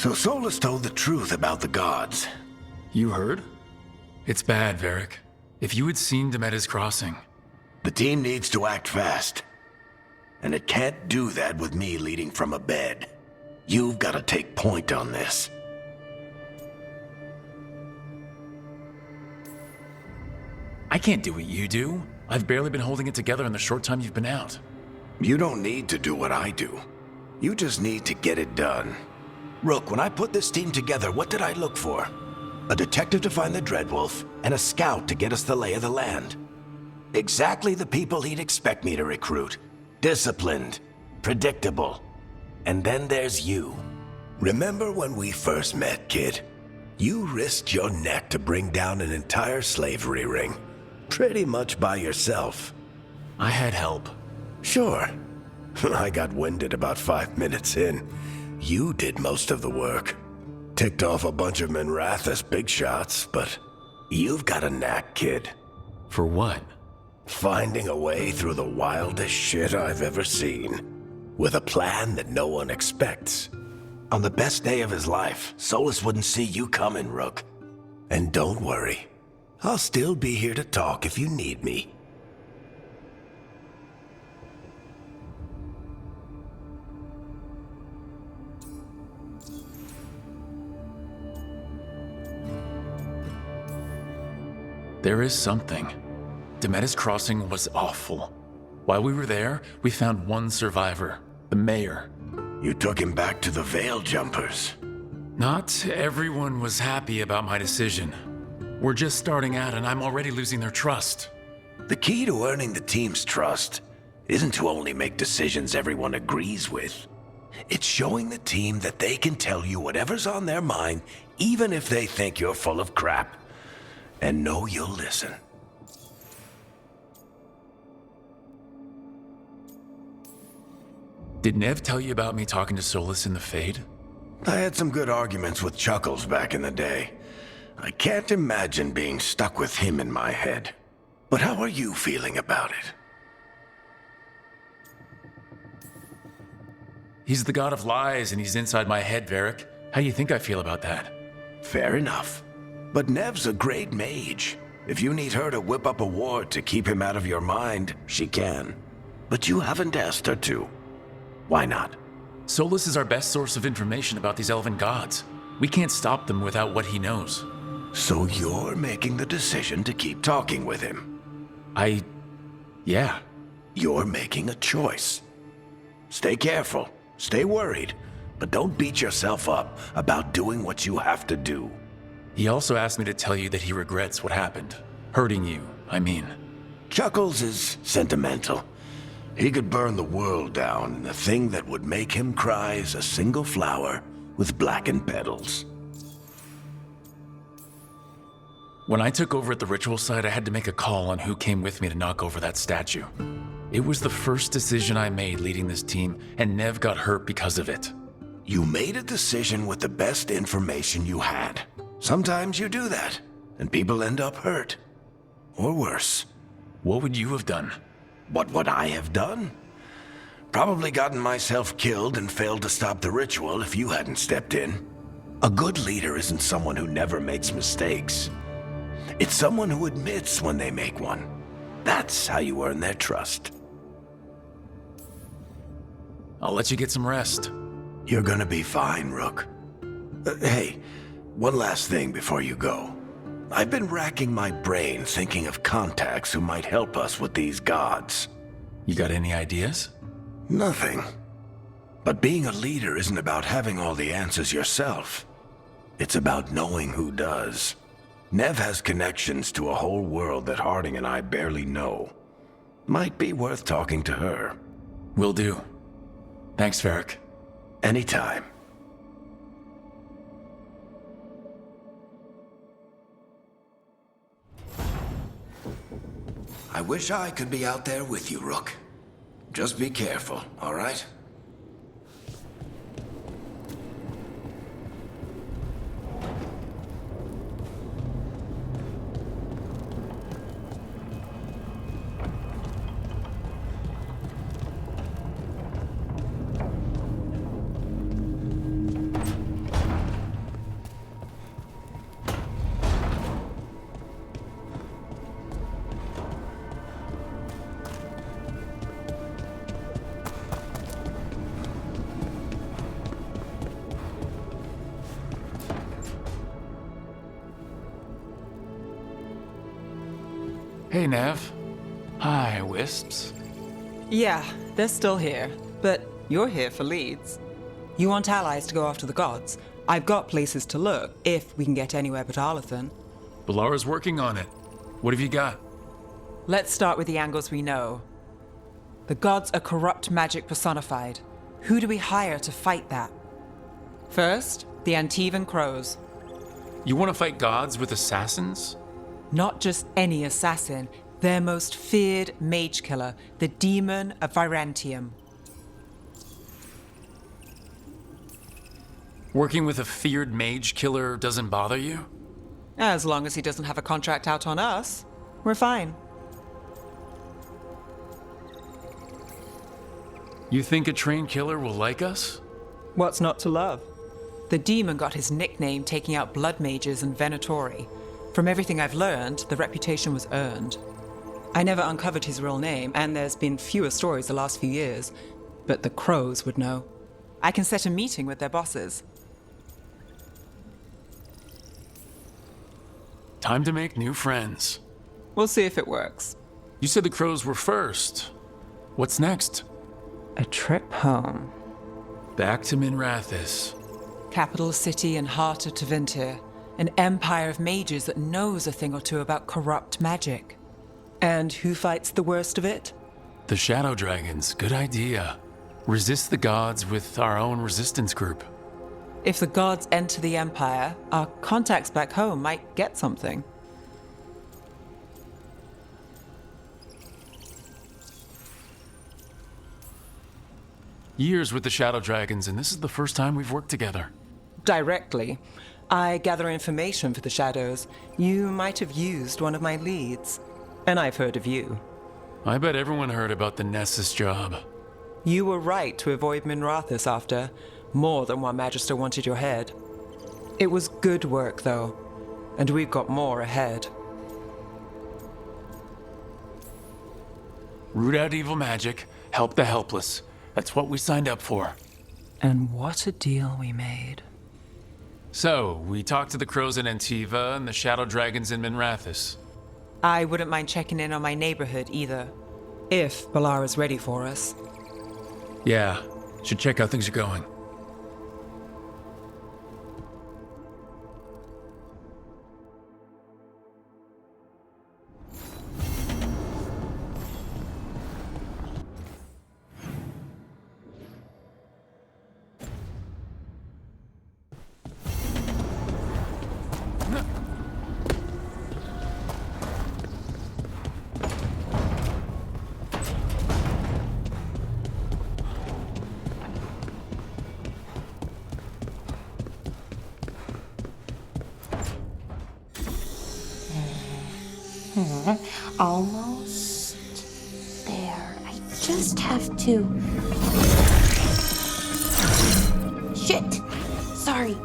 So Solus told the truth about the gods. You heard? It's bad, Varric. If you had seen Demeda's crossing... The team needs to act fast. And it can't do that with me leading from a bed. You've got to take point on this. I can't do what you do. I've barely been holding it together in the short time you've been out. You don't need to do what I do. You just need to get it done. Rook, when I put this team together, what did I look for? A detective to find the Dreadwolf, and a scout to get us the lay of the land. Exactly the people he'd expect me to recruit. Disciplined, predictable. And then there's you. Remember when we first met, kid? You risked your neck to bring down an entire slavery ring. Pretty much by yourself. I had help. Sure. I got winded about 5 minutes in. You did most of the work. Ticked off a bunch of Minrathous big shots, but you've got a knack, kid. For what? Finding a way through the wildest shit I've ever seen. With a plan that no one expects. On the best day of his life, Solus wouldn't see you coming, Rook. And don't worry. I'll still be here to talk if you need me. There is something. Demeda's crossing was awful. While we were there, we found one survivor, the mayor. You took him back to the Veil Jumpers. Not everyone was happy about my decision. We're just starting out and I'm already losing their trust. The key to earning the team's trust isn't to only make decisions everyone agrees with. It's showing the team that they can tell you whatever's on their mind, even if they think you're full of crap. And know you'll listen. Did Nev tell you about me talking to Solus in the Fade? I had some good arguments with Chuckles back in the day. I can't imagine being stuck with him in my head. But how are you feeling about it? He's the god of lies and he's inside my head, Varric. How do you think I feel about that? Fair enough. But Nev's a great mage. If you need her to whip up a ward to keep him out of your mind, she can. But you haven't asked her to. Why not? Solus is our best source of information about these elven gods. We can't stop them without what he knows. So you're making the decision to keep talking with him? Yeah. You're making a choice. Stay careful, stay worried, but don't beat yourself up about doing what you have to do. He also asked me to tell you that he regrets what happened. Hurting you, I mean. Chuckles is sentimental. He could burn the world down, and the thing that would make him cry is a single flower with blackened petals. When I took over at the ritual site, I had to make a call on who came with me to knock over that statue. It was the first decision I made leading this team, and Nev got hurt because of it. You made a decision with the best information you had. Sometimes you do that, and people end up hurt. Or worse. What would you have done? What would I have done? Probably gotten myself killed and failed to stop the ritual if you hadn't stepped in. A good leader isn't someone who never makes mistakes. It's someone who admits when they make one. That's how you earn their trust. I'll let you get some rest. You're gonna be fine, Rook. Hey, one last thing before you go. I've been racking my brain thinking of contacts who might help us with these gods. You got any ideas? Nothing. But being a leader isn't about having all the answers yourself. It's about knowing who does. Nev has connections to a whole world that Harding and I barely know. Might be worth talking to her. Will do. Thanks, Varric. Anytime. I wish I could be out there with you, Rook. Just be careful, all right? Hey, Nev. Hi, Wisps. Yeah, they're still here, but you're here for leads. You want allies to go after the gods? I've got places to look, if we can get anywhere but Arlathan. Balara's working on it. What have you got? Let's start with the angles we know. The gods are corrupt magic personified. Who do we hire to fight that? First, the Antivan crows. You want to fight gods with assassins? Not just any assassin, their most feared mage killer, the demon of Virantium. Working with a feared mage killer doesn't bother you? As long as he doesn't have a contract out on us, we're fine. You think a trained killer will like us? What's not to love? The demon got his nickname taking out blood mages and venatori. From everything I've learned, the reputation was earned. I never uncovered his real name, and there's been fewer stories the last few years, but the crows would know. I can set a meeting with their bosses. Time to make new friends. We'll see if it works. You said the crows were first. What's next? A trip home. Back to Minrathis. Capital city and heart of Tevinter. An empire of mages that knows a thing or two about corrupt magic. And who fights the worst of it? The Shadow Dragons. Good idea. Resist the gods with our own resistance group. If the gods enter the empire, our contacts back home might get something. Years with the Shadow Dragons, and this is the first time we've worked together. Directly. I gather information for the Shadows. You might have used one of my leads. And I've heard of you. I bet everyone heard about the Nessus job. You were right to avoid Minrathis after. More than one Magister wanted your head. It was good work, though. And we've got more ahead. Root out evil magic, help the helpless. That's what we signed up for. And what a deal we made. So, we talked to the crows in Antiva and the Shadow Dragons in Minrathis. I wouldn't mind checking in on my neighborhood either. If Balara's ready for us. Yeah, should check how things are going. Almost there. I just have to... Shit! Sorry.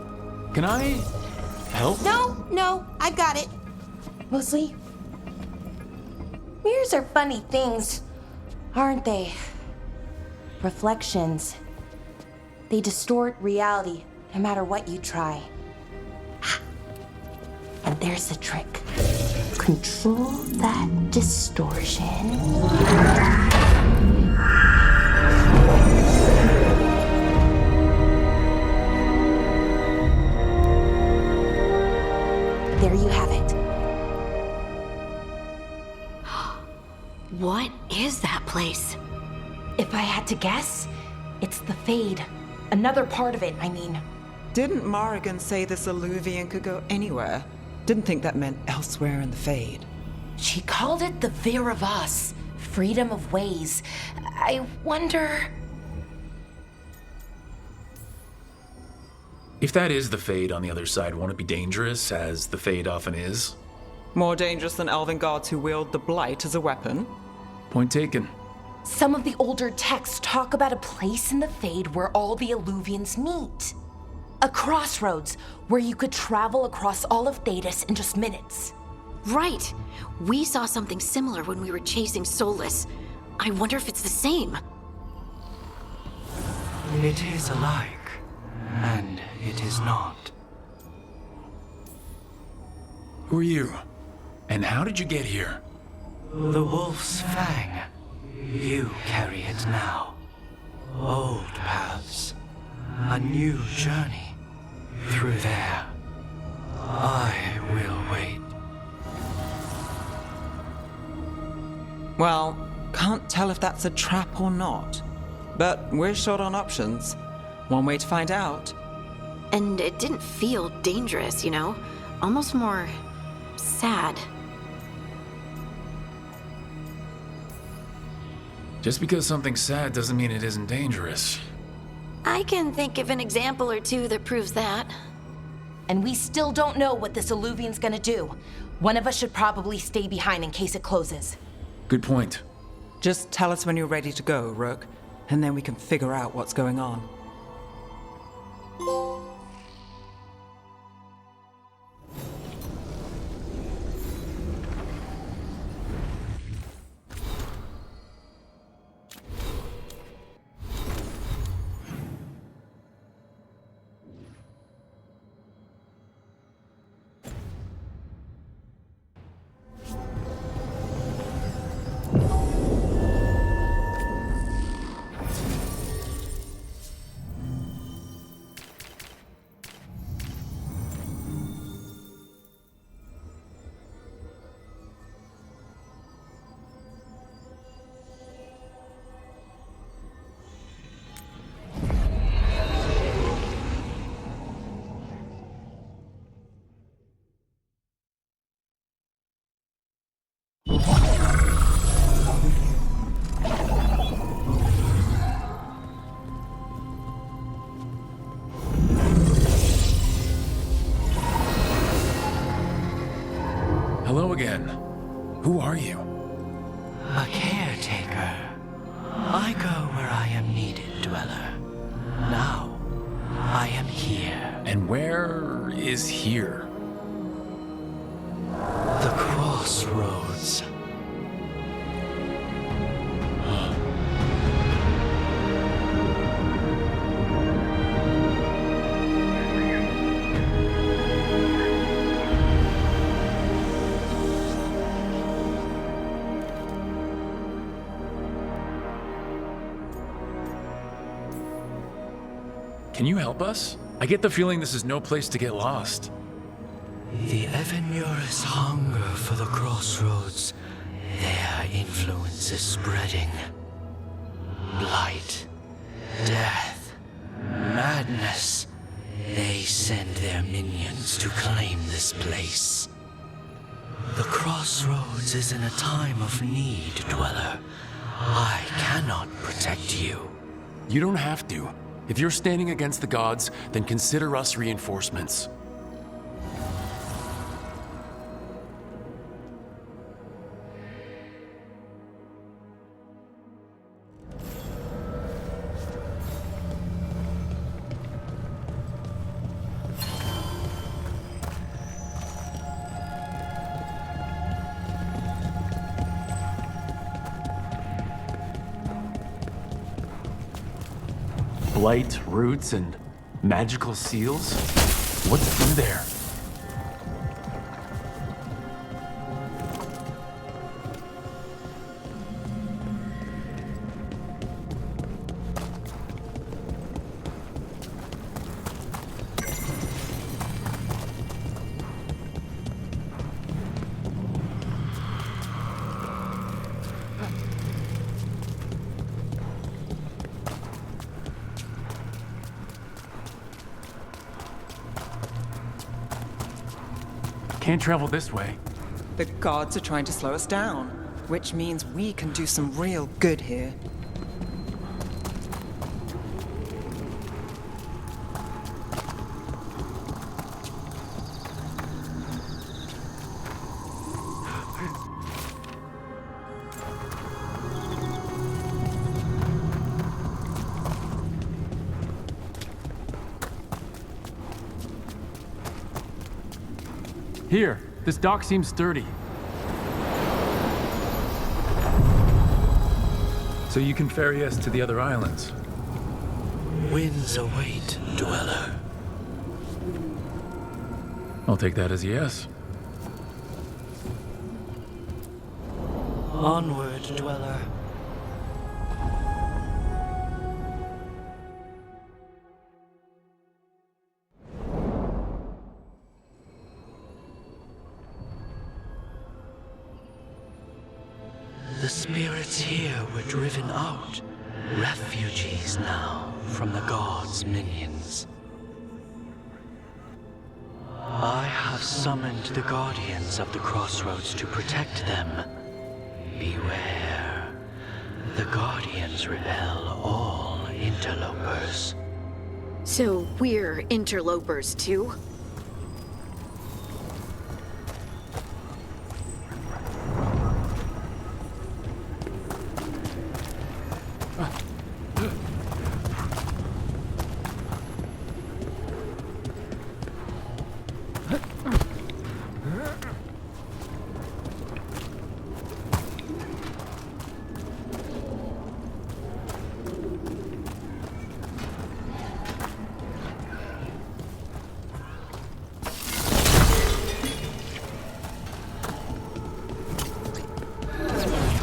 Can I help? No, I got it. Mostly, mirrors are funny things, aren't they? Reflections. They distort reality, no matter what you try. And there's the trick. Control that distortion. There you have it. What is that place? If I had to guess, it's the Fade. Another part of it, I mean. Didn't Morrigan say this Alluvian could go anywhere? Didn't think that meant elsewhere in the Fade. She called it the Vir of Us, freedom of ways. I wonder... If that is the Fade on the other side, won't it be dangerous, as the Fade often is? More dangerous than elven gods who wield the Blight as a weapon? Point taken. Some of the older texts talk about a place in the Fade where all the Alluvians meet. A crossroads where you could travel across all of Thedas in just minutes. Right. We saw something similar when we were chasing Solus. I wonder if it's the same. It is alike, and it is not. Who are you? And how did you get here? The wolf's fang. You carry it now. Old paths. A new journey. Through there. I will wait. Well, can't tell if that's a trap or not. But we're short on options. One way to find out. And it didn't feel dangerous, you know? Almost more sad. Just because something's sad doesn't mean it isn't dangerous. I can think of an example or two that proves that. And we still don't know what this alluvian's gonna do. One of us should probably stay behind in case it closes. Good point. Just tell us when you're ready to go, Rook, and then we can figure out what's going on. Hello again. Who are you? A caretaker. I go where I am needed, dweller. Now, I am here. And where is here? The crossroads. Can you help us? I get the feeling this is no place to get lost. The Evenur's hunger for the crossroads. Their influence is spreading. Blight, death, madness. They send their minions to claim this place. The crossroads is in a time of need, dweller. I cannot protect you. You don't have to. If you're standing against the gods, then consider us reinforcements. Blight, roots, and magical seals? What's through there? Can't travel this way. The gods are trying to slow us down, which means we can do some real good here. Here, this dock seems sturdy. So you can ferry us to the other islands. Winds await, dweller. I'll take that as a yes. Onward, dweller. The spirits here were driven out, refugees now from the gods' minions. I have summoned the guardians of the crossroads to protect them. Beware. The guardians repel all interlopers. So we're interlopers too?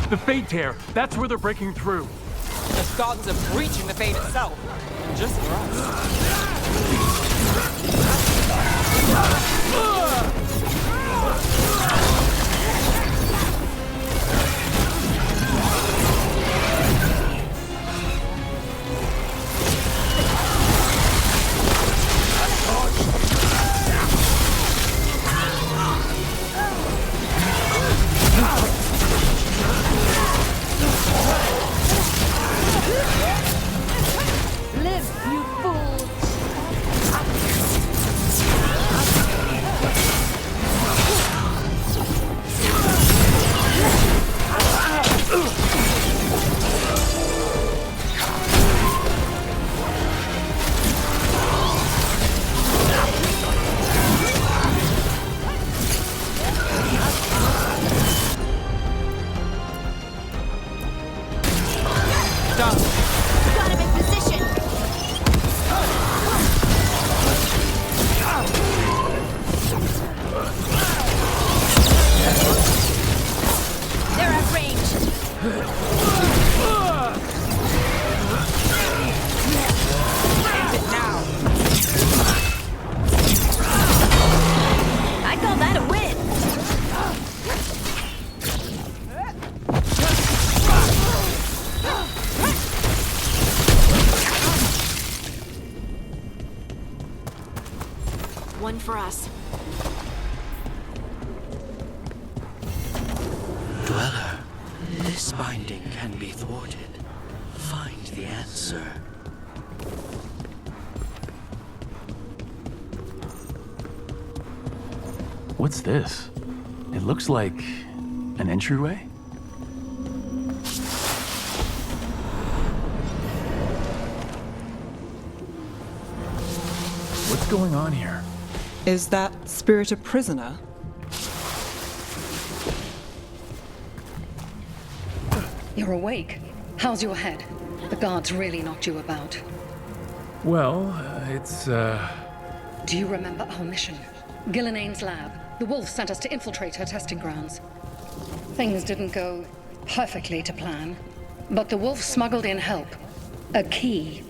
The Fade Tear, that's where they're breaking through. The gods are breaching the Fade itself. Just for us. Live, you fools! Got him in position! They're at range! End it now! I call that a win! One for us. Dweller, this binding can be thwarted. Find the answer. What's this? It looks like an entryway? What's going on here? Is that spirit a prisoner? You're awake. How's your head? The guards really knocked you about. Well, it's, Do you remember our mission? Gillinane's lab. The wolf sent us to infiltrate her testing grounds. Things didn't go perfectly to plan, but the wolf smuggled in help. A key.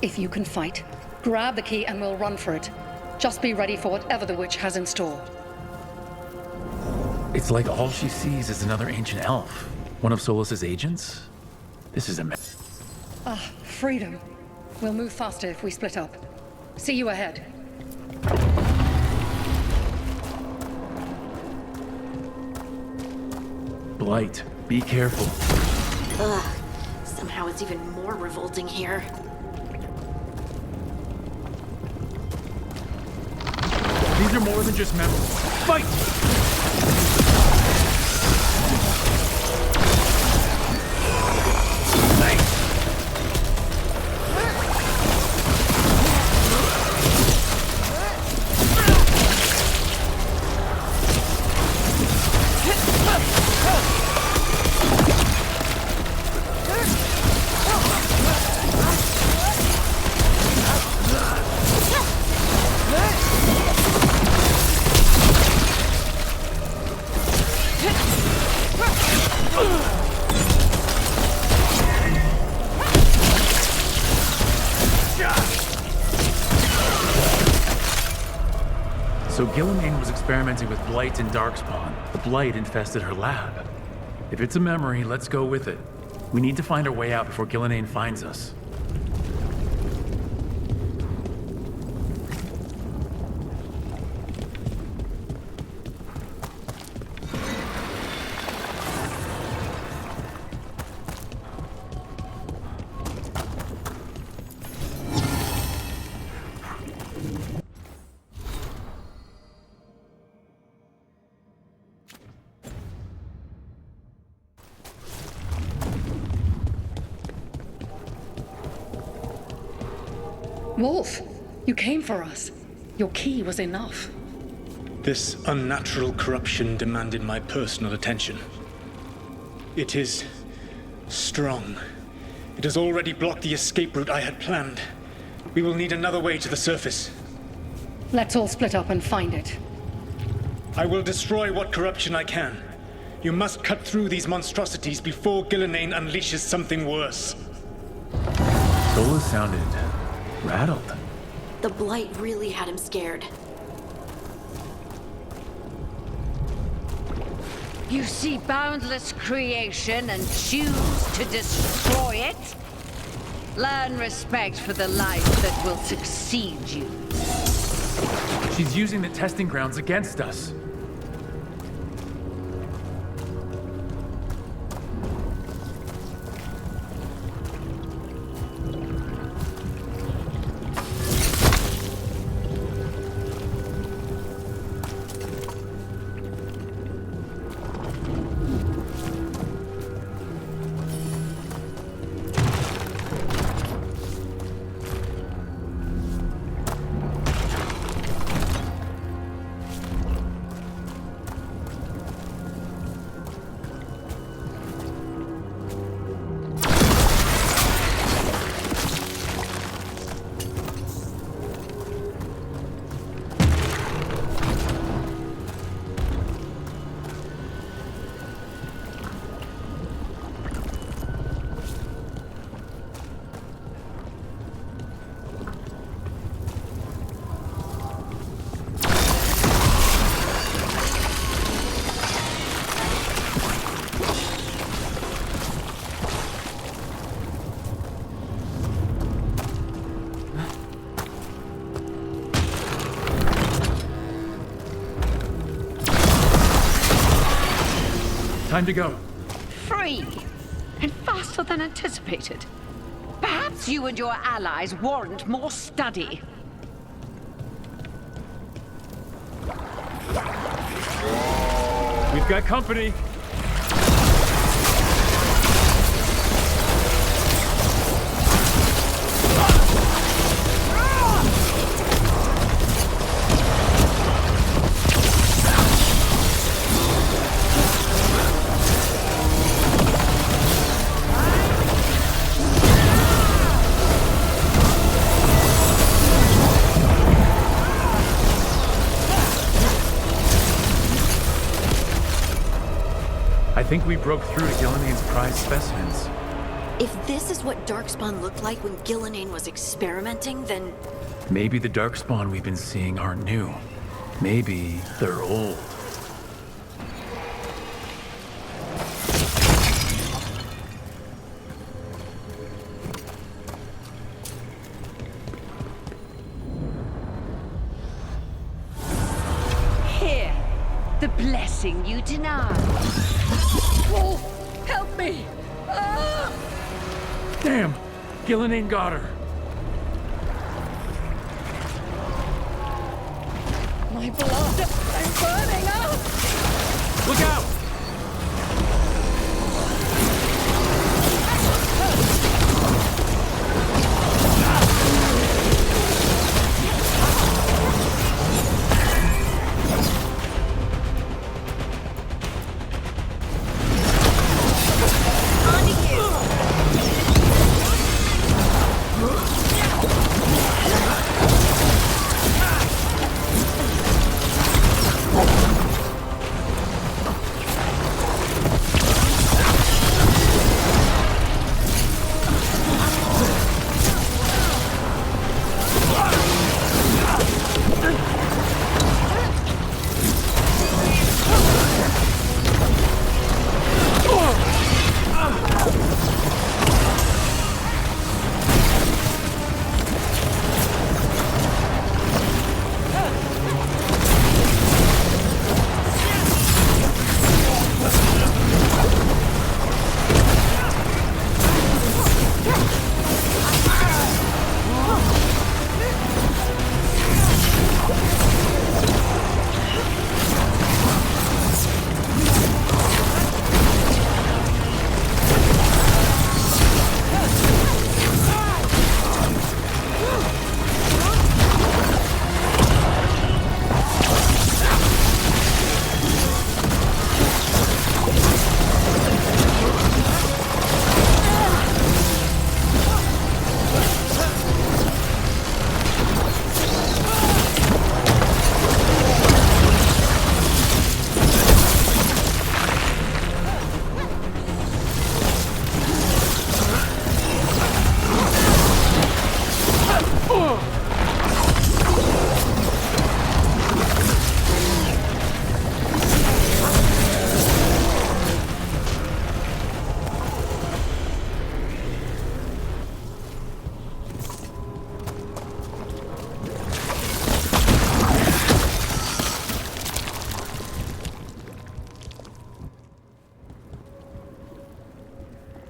If you can fight, grab the key and we'll run for it. Just be ready for whatever the witch has in store. It's like all she sees is another ancient elf. One of Solus's agents? This is Freedom. We'll move faster if we split up. See you ahead. Blight. Be careful. Ugh. Somehow it's even more revolting here. These are more than just memories. Fight! So Gillenane was experimenting with blight and darkspawn. The blight infested her lab. If it's a memory, let's go with it. We need to find our way out before Gillenane finds us. Wolf, you came for us. Your key was enough. This unnatural corruption demanded my personal attention. It is strong. It has already blocked the escape route I had planned. We will need another way to the surface. Let's all split up and find it. I will destroy what corruption I can. You must cut through these monstrosities before Gillenane unleashes something worse. Solas sounded rattled. The blight really had him scared. You see boundless creation and choose to destroy it? Learn respect for the life that will succeed you. She's using the testing grounds against us. Time to go. Free! And faster than anticipated. Perhaps you and your allies warrant more study. We've got company. I think we broke through to Gillenane's prized specimens. If this is what Darkspawn looked like when Gillenane was experimenting, then... Maybe the Darkspawn we've been seeing aren't new. Maybe they're old. Here, the blessing you denied. Wolf, help me! Ah! Damn! Gillenane got her. My blood! I'm burning up! Look out!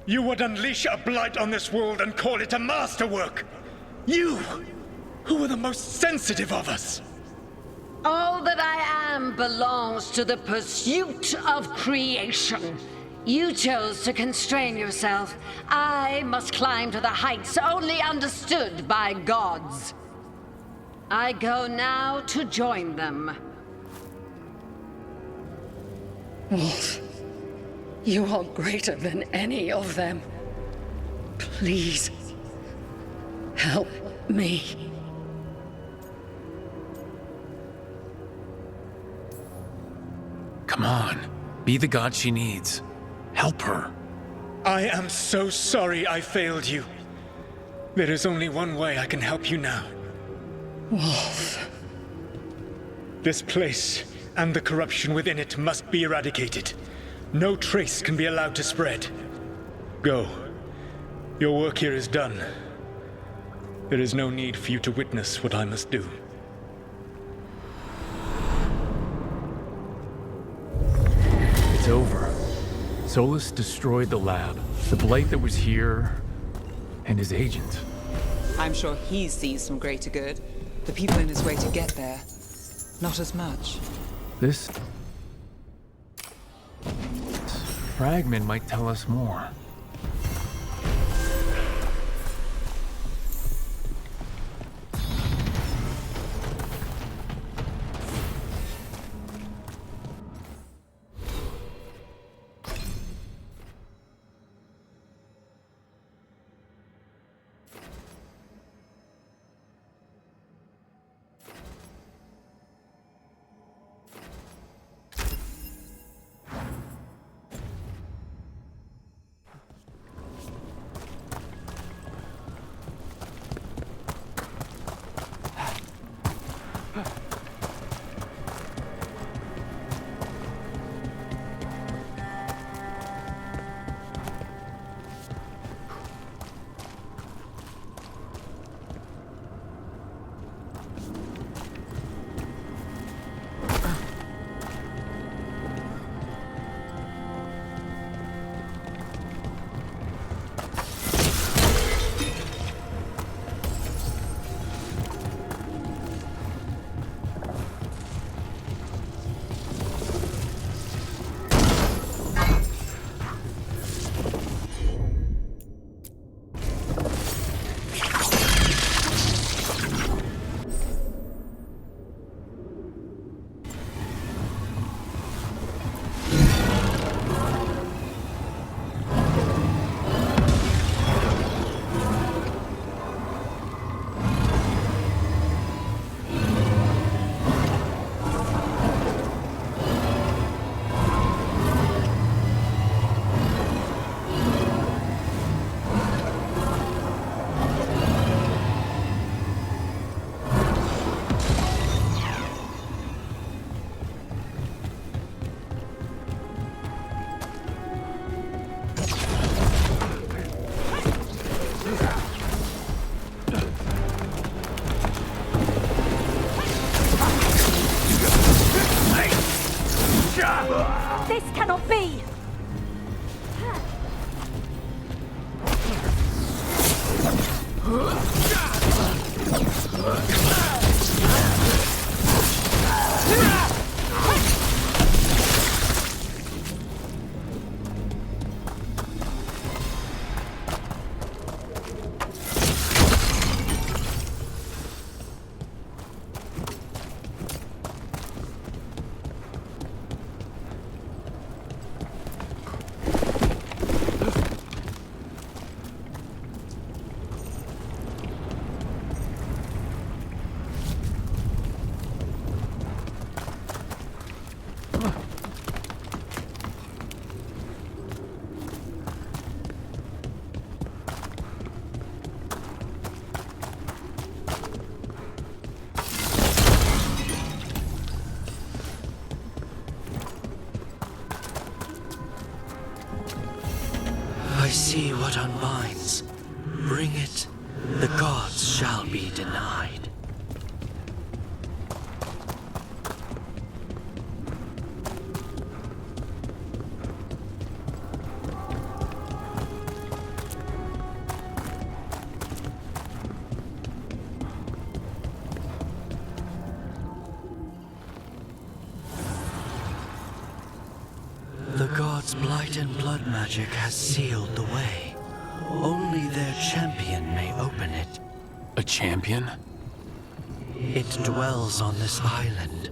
You would unleash a blight on this world and call it a masterwork! You, who are the most sensitive of us! All that I am belongs to the pursuit of creation. You chose to constrain yourself. I must climb to the heights only understood by gods. I go now to join them. Wolf, you are greater than any of them. Please, help me. Come on. Be the god she needs. Help her. I am so sorry I failed you. There is only one way I can help you now. Wolf. This place and the corruption within it must be eradicated. No trace can be allowed to spread. Go. Your work here is done. There is no need for you to witness what I must do. It's over. Solus destroyed the lab, the blight that was here, and his agent. I'm sure he sees some greater good. The people in his way to get there, not as much. This fragment might tell us more. This cannot be! I see what unbinds. Bring it, the gods shall be denied. This blight and blood magic has sealed the way. Only their champion may open it. A champion? It dwells on this island.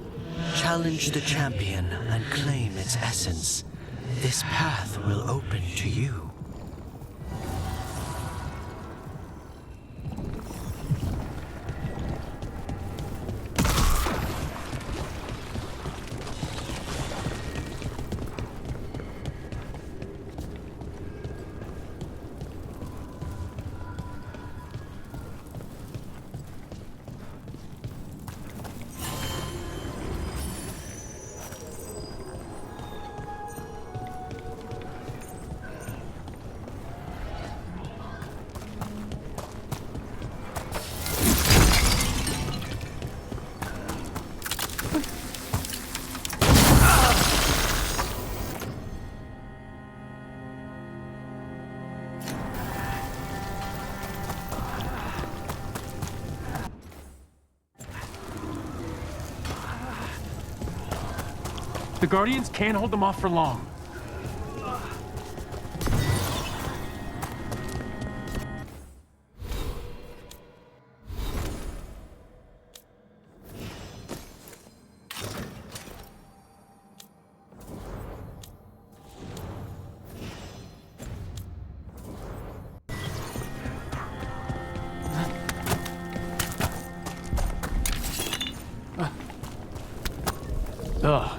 Challenge the champion and claim its essence. This path will open to you. The Guardians can't hold them off for long.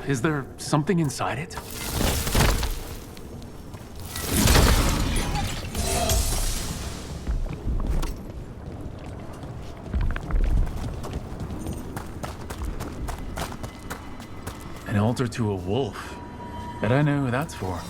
Is there something inside it? An altar to a wolf. Bet I know who that's for.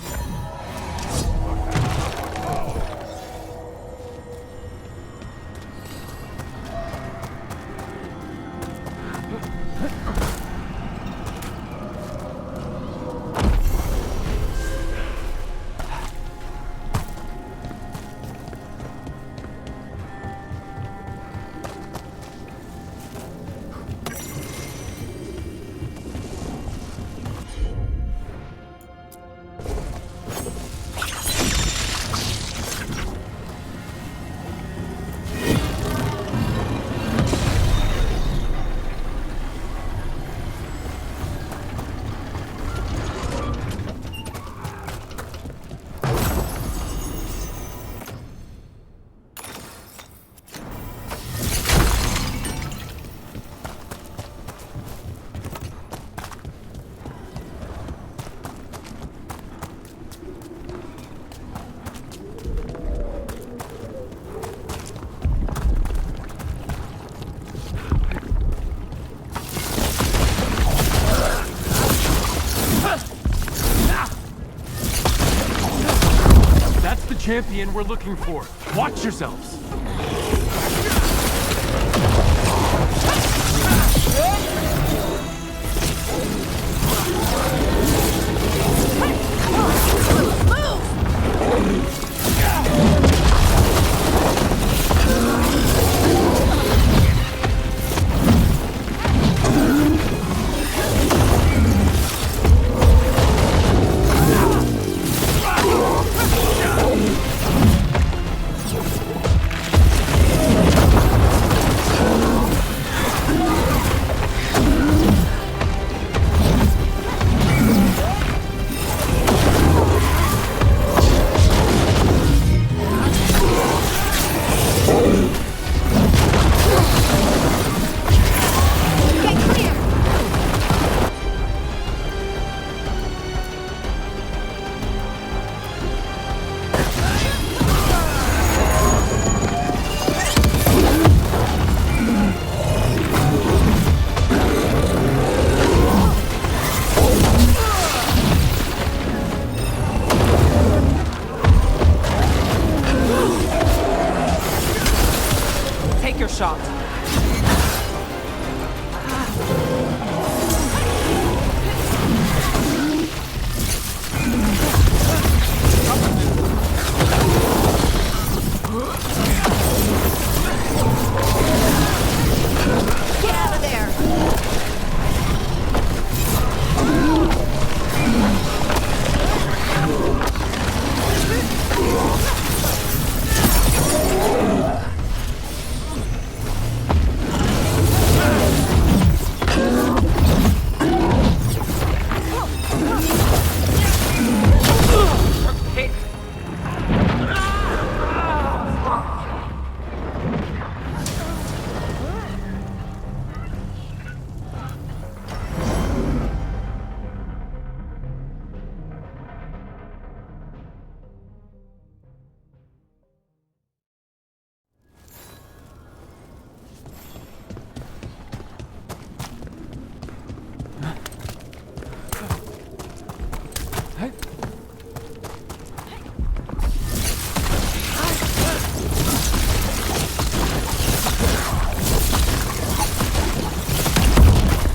Champion we're looking for. Watch yourselves.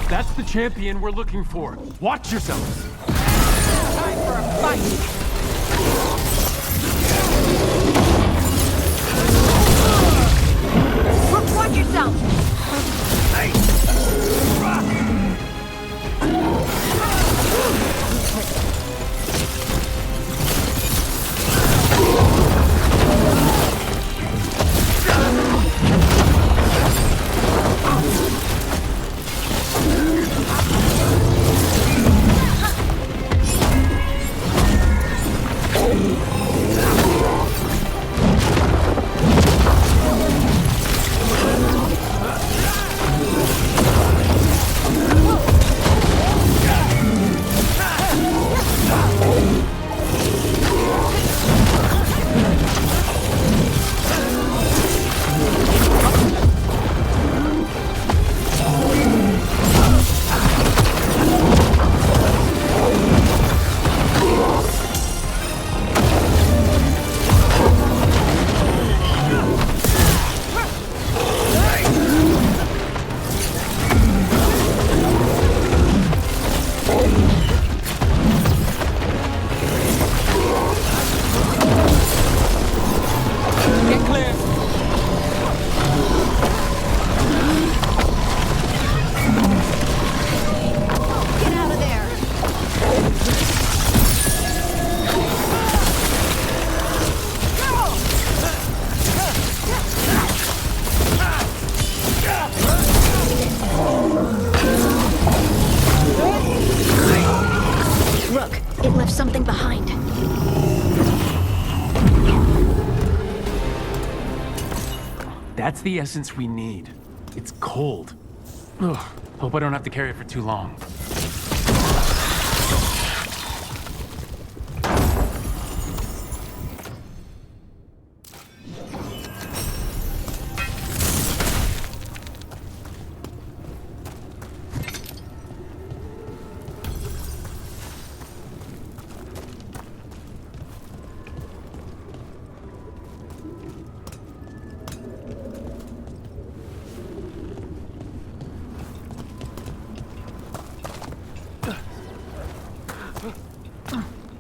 That's the champion we're looking for. Watch yourselves. Time for a fight. Rook, watch yourself! Something behind. That's the essence we need. It's cold. Ugh, hope I don't have to carry it for too long.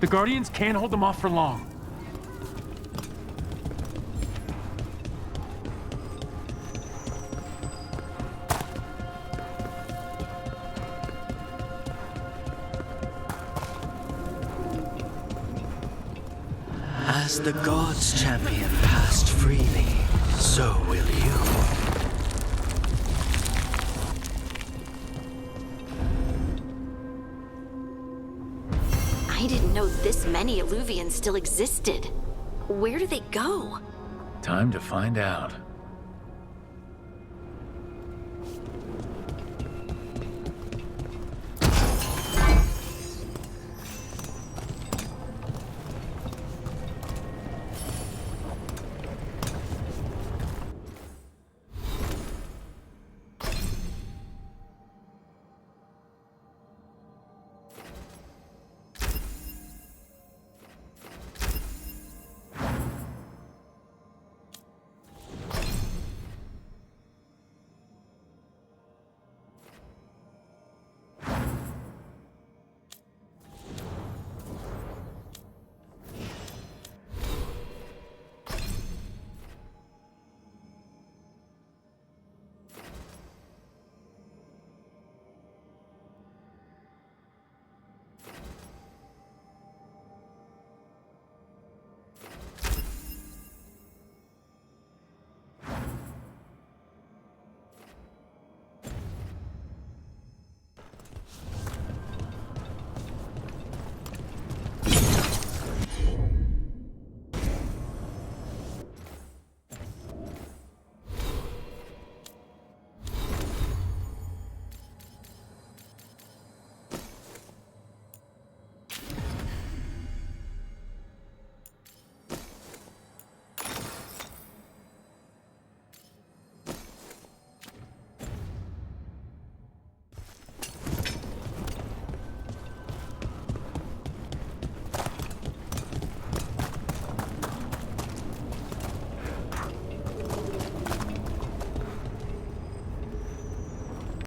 The Guardians can't hold them off for long. As the gods' champion passed freely, so will you. I didn't know this many Illuvians still existed. Where do they go? Time to find out.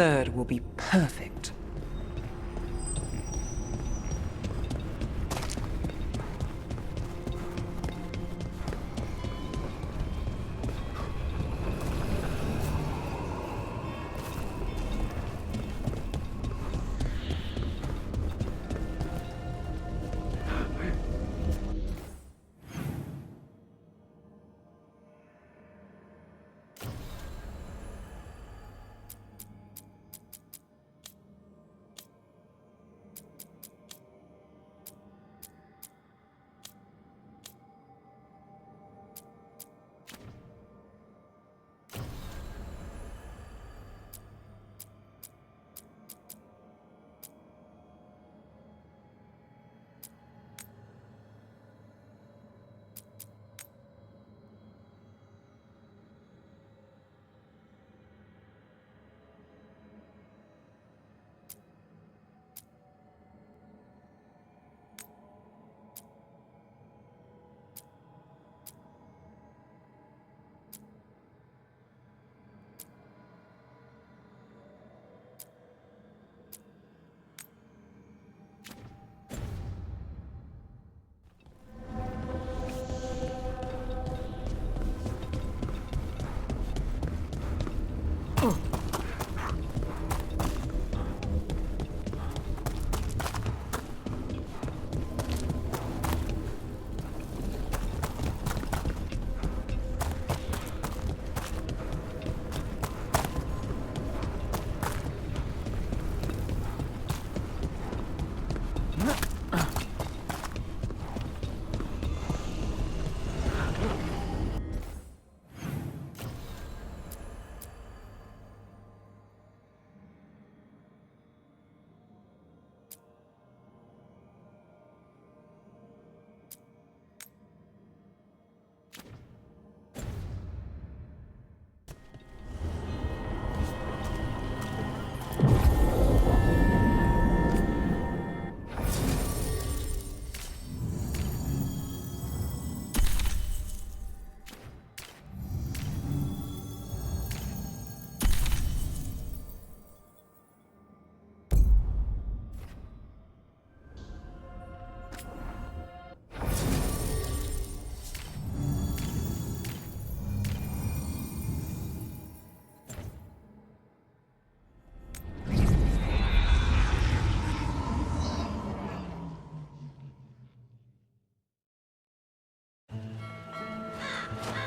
third will be perfect.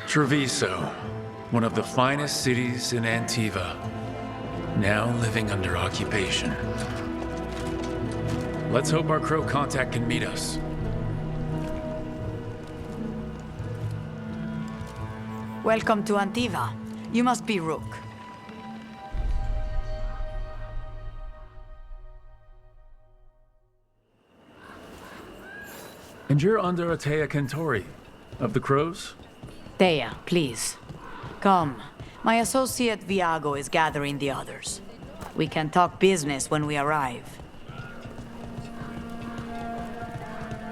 Treviso, one of the finest cities in Antiva, now living under occupation. Let's hope our crow contact can meet us. Welcome to Antiva. You must be Rook. And you're under Atea Kentori, of the Crows? Thea, please. Come. My associate Viago is gathering the others. We can talk business when we arrive.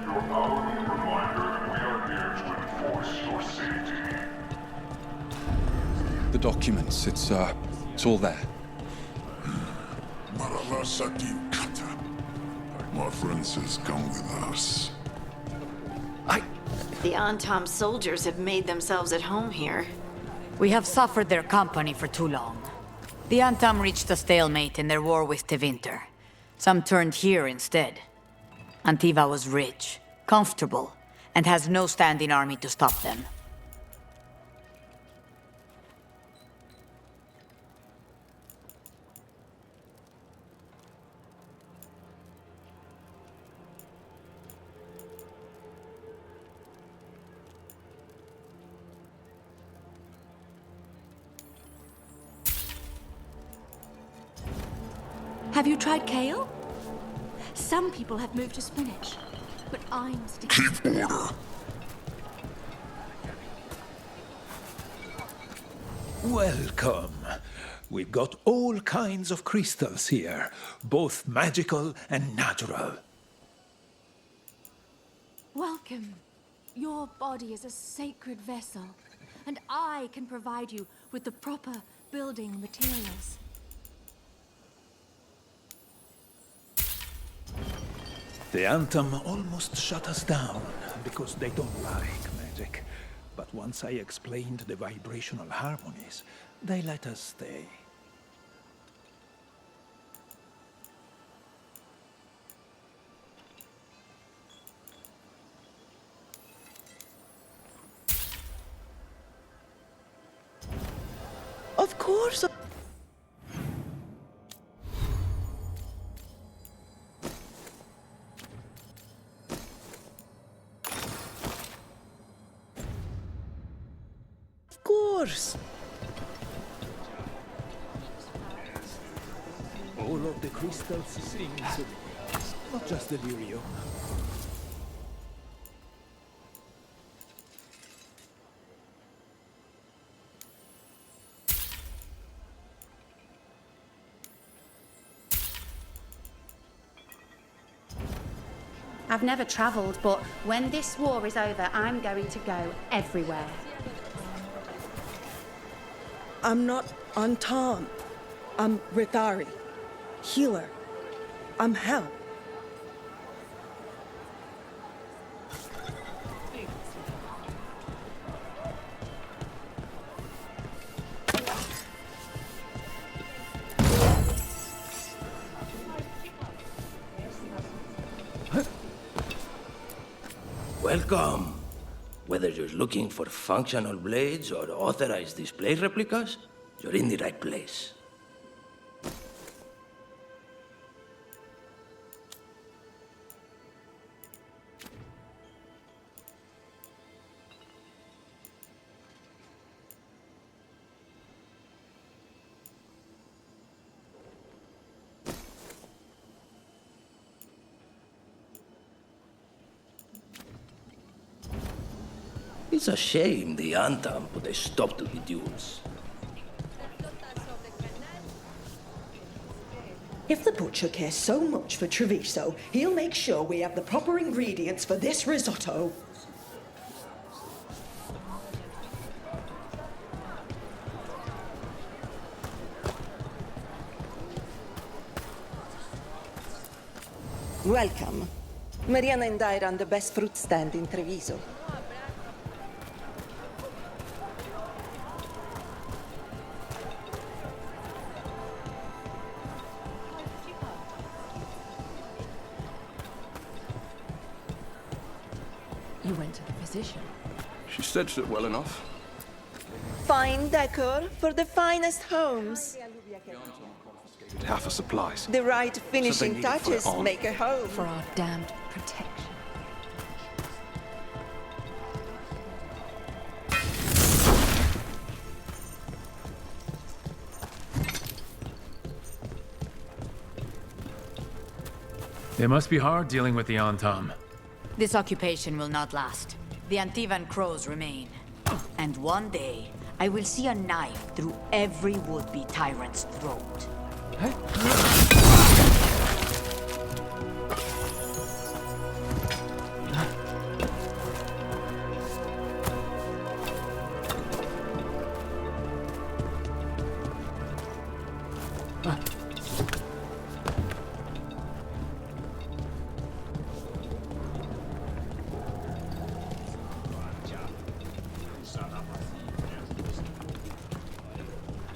Your hourly reminder that we are here to enforce your safety. The documents, it's all there. Mararasaki Kata. My friend says come with us. The Antam soldiers have made themselves at home here. We have suffered their company for too long. The Antam reached a stalemate in their war with Tevinter. Some turned here instead. Antiva was rich, comfortable, and has no standing army to stop them. Have you tried kale? Some people have moved to spinach, but I'm sticking. Keep order. Welcome. We've got all kinds of crystals here, both magical and natural. Welcome. Your body is a sacred vessel, and I can provide you with the proper building materials. The Anthem almost shut us down because they don't like magic. But once I explained the vibrational harmonies, they let us stay. Of course. Of course. All of the crystals sing to me, not just delirium. I've never travelled, but when this war is over, I'm going to go everywhere. I'm not Antam. I'm Rithari. Healer. I'm Hel. Welcome. Whether you're looking for functional blades or authorized display replicas, you're in the right place. It's a shame the Anthem put a stop to the duels. If the butcher cares so much for Treviso, he'll make sure we have the proper ingredients for this risotto. Welcome. Mariana and I run the best fruit stand in Treviso. You went to the physician. She stitched it well enough. Fine decor for the finest homes. Half the supplies. The right So they finishing need to put it touches on. make a home. For our damned protection. It must be hard dealing with the Antam. This occupation will not last. The Antivan crows remain. And one day, I will see a knife through every would-be tyrant's throat.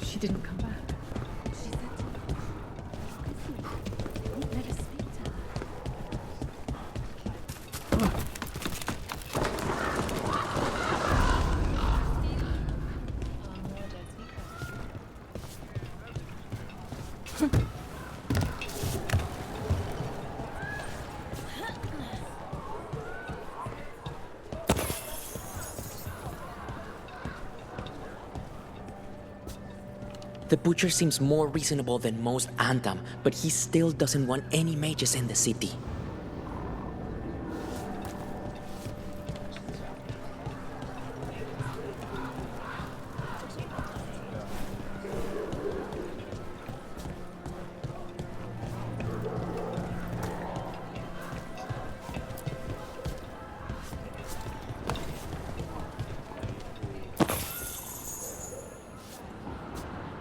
She didn't come back. She said to me, let us speak to The butcher seems more reasonable than most Anthem, but he still doesn't want any mages in the city.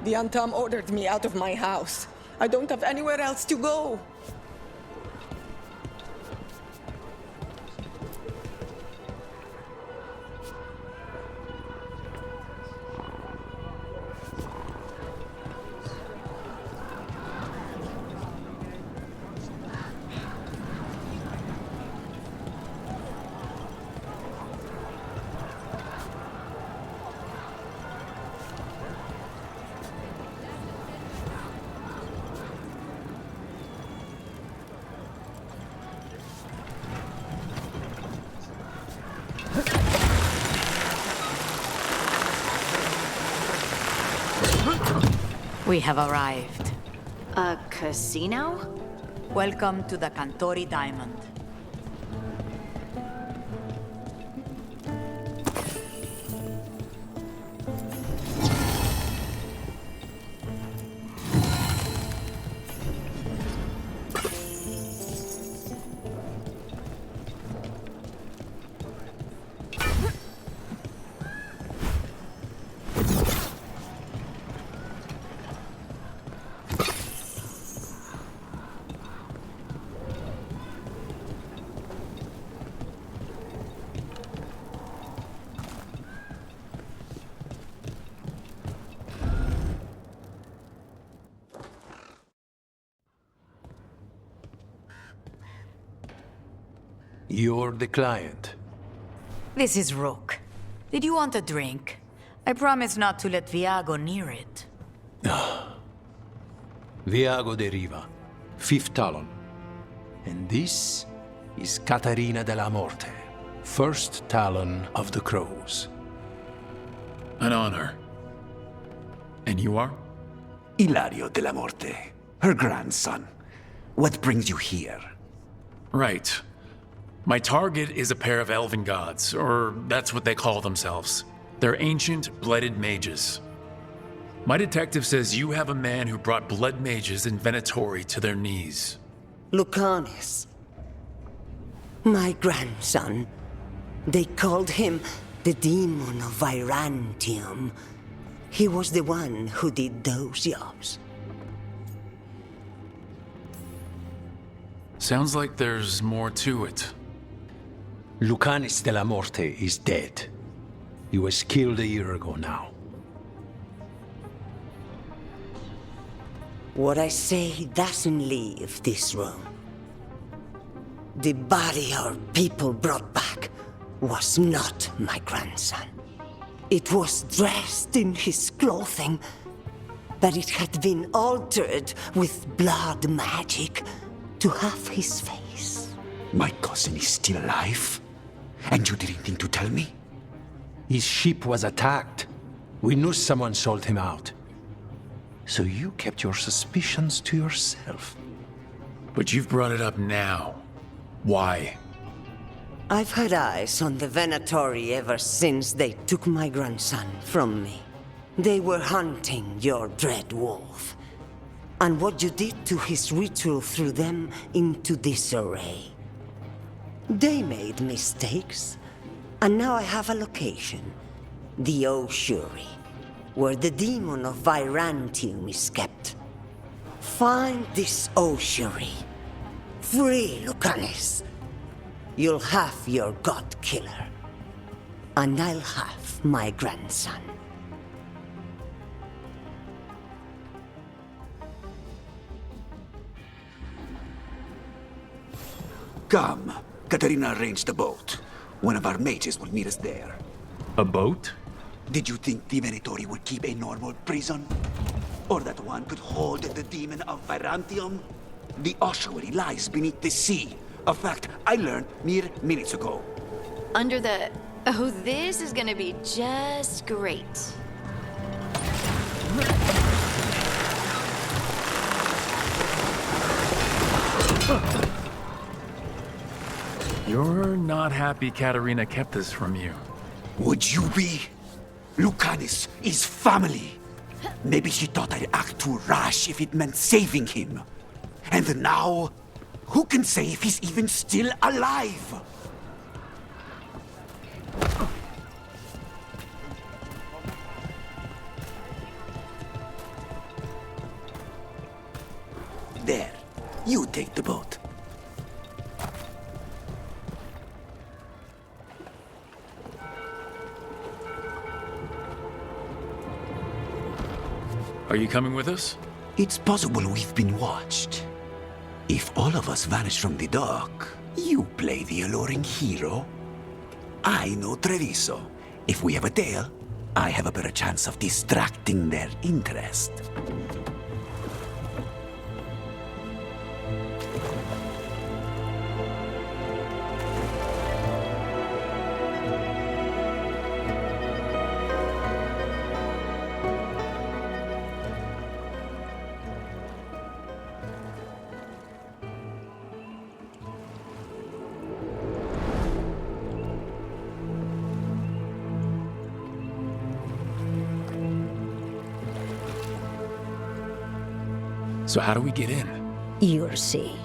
The Antam ordered me out of my house. I don't have anywhere else to go. We have arrived. A casino? Welcome to the Cantori Diamond. You're the client. This is Rook. Did you want a drink? I promise not to let Viago near it. Viago de Riva, 5th Talon. And this is Caterina della Morte, 1st Talon of the Crows. An honor. And you are? Ilario della Morte, her grandson. What brings you here? Right. My target is a pair of elven gods, or that's what they call themselves. They're ancient, blooded mages. My detective says you have a man who brought blood mages in Venatori to their knees. Lucanis. My grandson. They called him the demon of Virantium. He was the one who did those jobs. Sounds like there's more to it. Lucanis della Morte is dead. He was killed a year ago now. What I say doesn't leave this room. The body our people brought back was not my grandson. It was dressed in his clothing, but it had been altered with blood magic to have his face. My cousin is still alive? And you didn't think to tell me? His ship was attacked. We knew someone sold him out. So you kept your suspicions to yourself. But you've brought it up now. Why? I've had eyes on the Venatori ever since they took my grandson from me. They were hunting your dread wolf. And what you did to his ritual threw them into disarray. They made mistakes, and now I have a location. The ossuary, where the demon of Virantium is kept. Find this ossuary. Free Lucanis. You'll have your god killer. And I'll have my grandson. Come. Caterina arranged a boat. One of our mages will meet us there. A boat? Did you think the Venatori would keep a normal prison? Or that one could hold the demon of Virantium? The ossuary lies beneath the sea. A fact I learned mere minutes ago. Under the... Oh, this is gonna be just great. You're not happy Katerina kept this from you. Would you be? Lucanis is family. Maybe she thought I'd act too rash if it meant saving him. And now, who can say if he's even still alive? There, you take the boat. Are you coming with us? It's possible we've been watched. If all of us vanish from the dock, you play the alluring hero. I know Treviso. If we have a tale, I have a better chance of distracting their interest. So how do we get in? You'll see.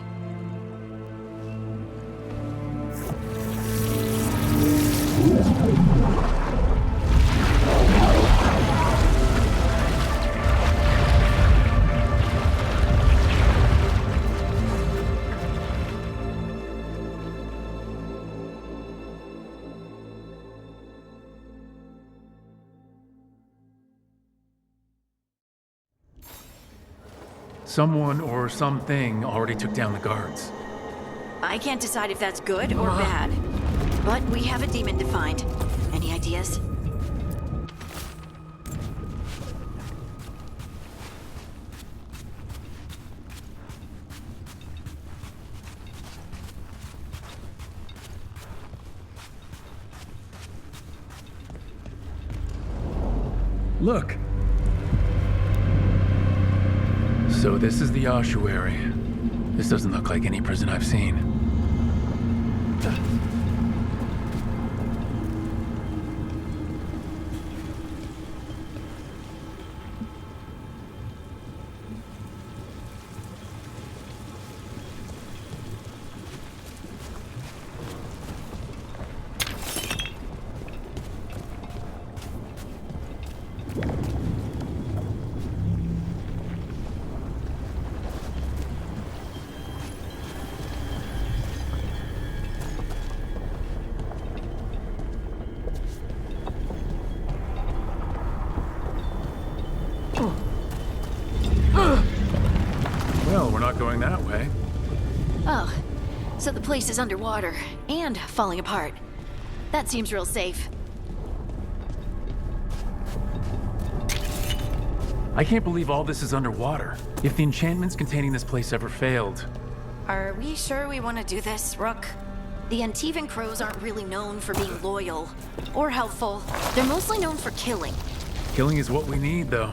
Someone or something already took down the guards. I can't decide if that's good or bad. But we have a demon to find. Any ideas? Look! So this is the ossuary. This doesn't look like any prison I've seen. Well, we're not going that way. Oh, so the place is underwater and falling apart. That seems real safe. I can't believe all this is underwater. If the enchantments containing this place ever failed. Are we sure we want to do this, Rook? The Antivan crows aren't really known for being loyal or helpful. They're mostly known for killing. Killing is what we need, though.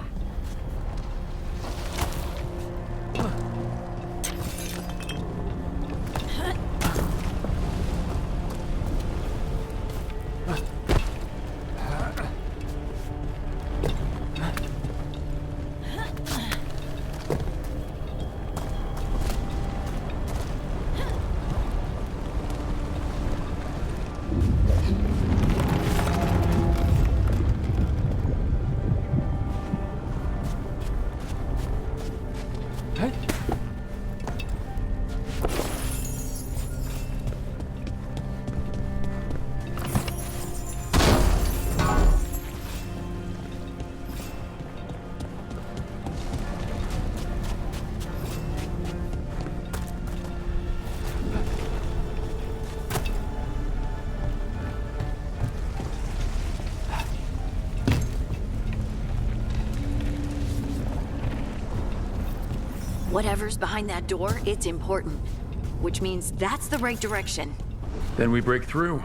Whatever's behind that door, it's important. Which means that's the right direction. Then we break through.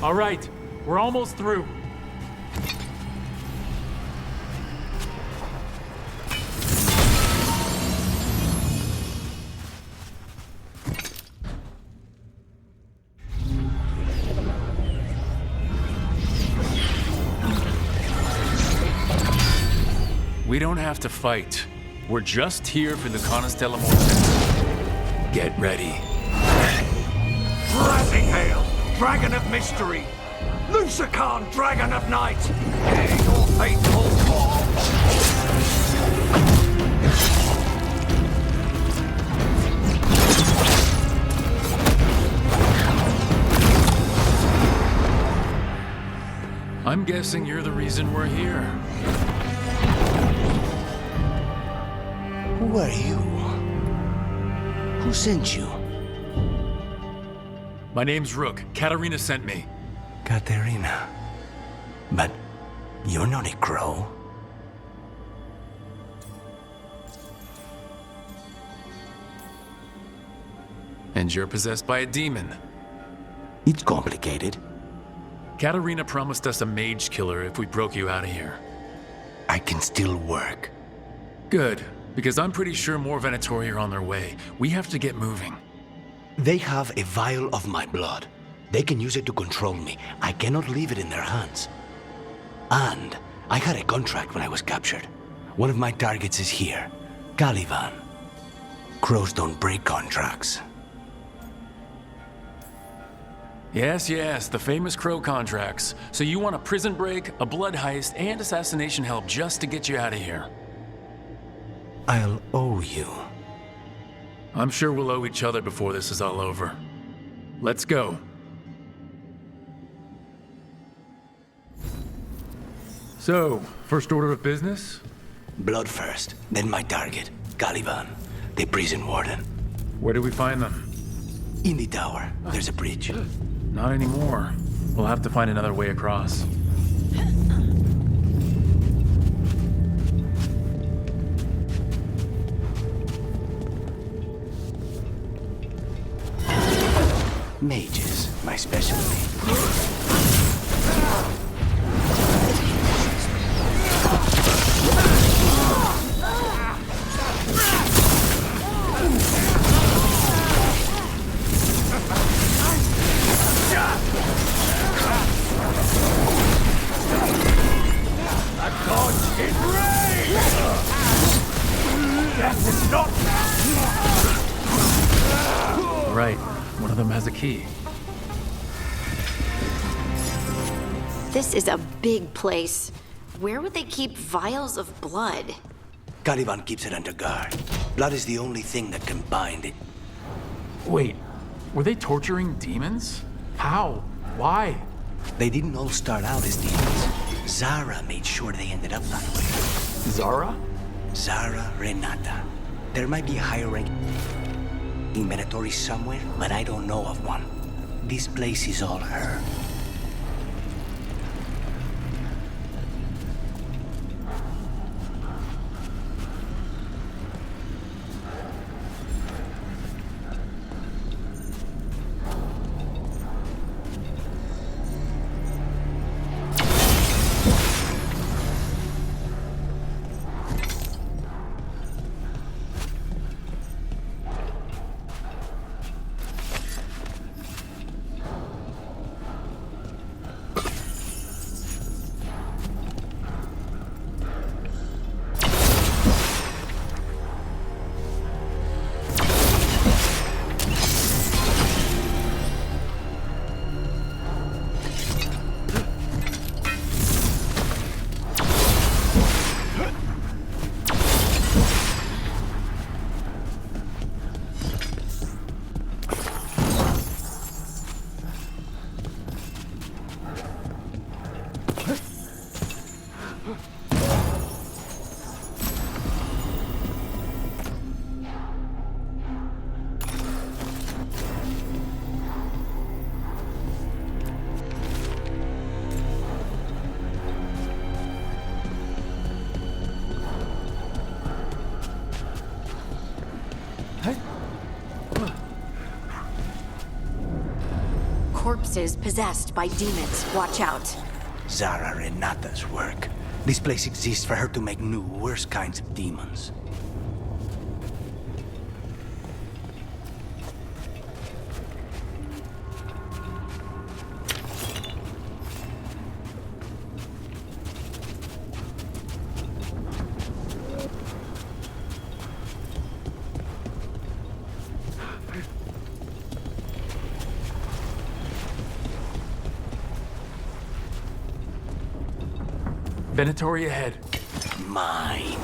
All right, we're almost through. We don't have to fight. We're just here for the Conas della Morte. Get ready. Rising Hail, Dragon of Mystery! Lucican, Dragon of Night! Hail your faithful form! I'm guessing you're the reason we're here. Who are you? Who sent you? My name's Rook. Katarina sent me. Katarina. But you're not a crow. And you're possessed by a demon. It's complicated. Katarina promised us a mage killer if we broke you out of here. I can still work. Good, because I'm pretty sure more Venatori are on their way. We have to get moving. They have a vial of my blood. They can use it to control me. I cannot leave it in their hands. And I had a contract when I was captured. One of my targets is here, Caliban. Crows don't break contracts. Yes, the famous crow contracts. So you want a prison break, a blood heist, and assassination help just to get you out of here. I'll owe you. I'm sure we'll owe each other before this is all over. Let's go. So, first order of business? Blood first, then my target, Caliban, the prison warden. Where do we find them? In the tower. There's a bridge. Not anymore. We'll have to find another way across. Mages, my specialty. Right, one of them has a key. This is a big place. Where would they keep vials of blood? Caliban keeps it under guard. Blood is the only thing that can bind it. Wait, were they torturing demons? How? Why? They didn't all start out as demons. Zara made sure they ended up that way. Zara? Zara Renata. There might be a higher rank in Venatori somewhere, but I don't know of one. This place is all her. Corpses possessed by demons. Watch out. Zara Renata's work. This place exists for her to make new, worse kinds of demons. Venatori ahead. Mine.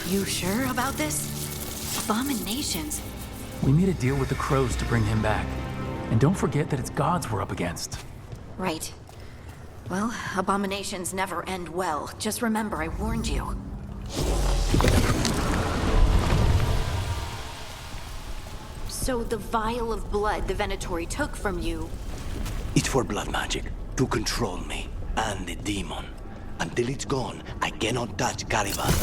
You sure about this? Abominations. We made a deal with the crows to bring him back. And don't forget that it's gods we're up against. Right. Well, abominations never end well. Just remember, I warned you. So the vial of blood the Venatori took from you... It's for blood magic, to control me, and the demon. Until it's gone, I cannot touch Caliban.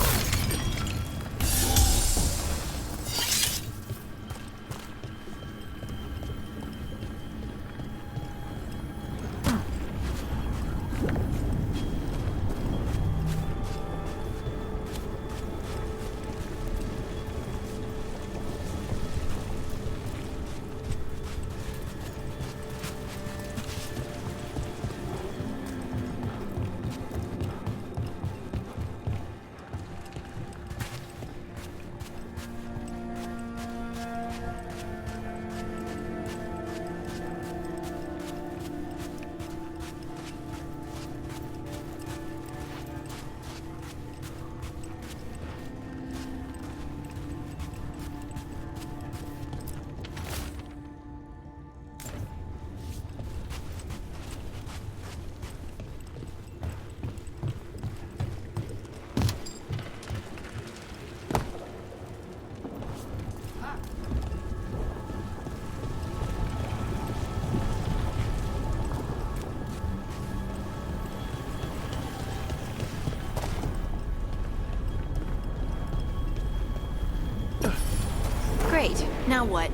Great. Now what?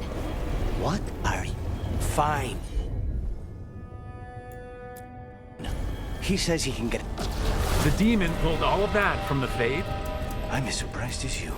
What are you? Fine. He says he can get... The demon pulled all of that from the Fade? I'm as surprised as you.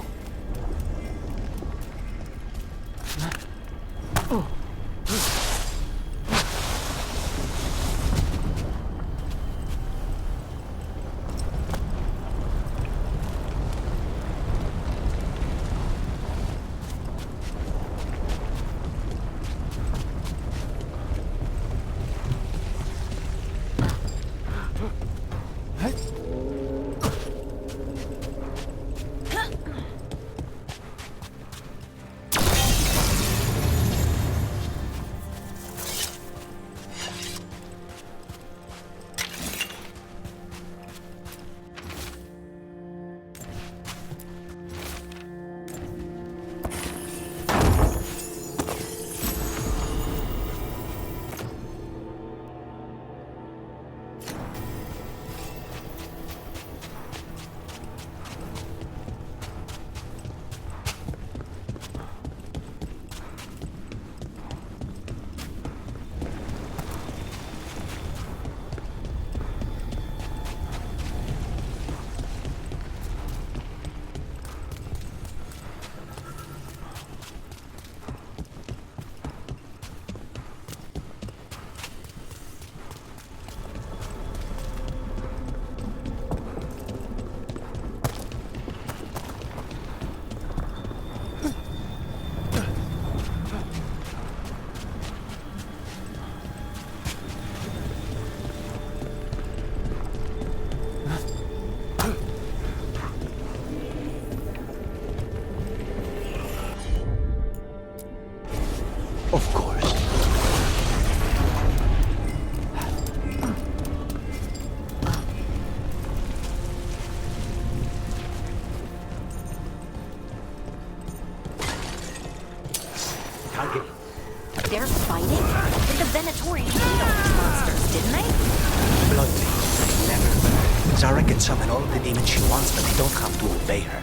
Of course. Target. They're fighting? The Venatorians beat all these monsters, didn't they? Blood things. Never. Zara can summon all the demons she wants, but they don't have to obey her.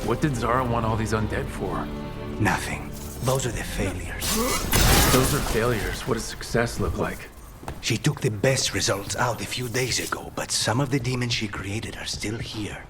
What did Zara want all these undead for? Nothing. Those are the failures. Those are failures. What does success look like? She took the best results out a few days ago, but some of the demons she created are still here.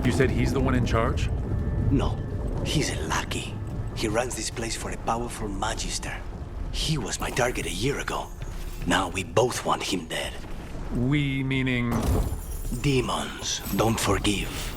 You said he's the one in charge? No, he's a lackey. He runs this place for a powerful magister. He was my target a year ago. Now we both want him dead. We meaning... Demons don't forgive.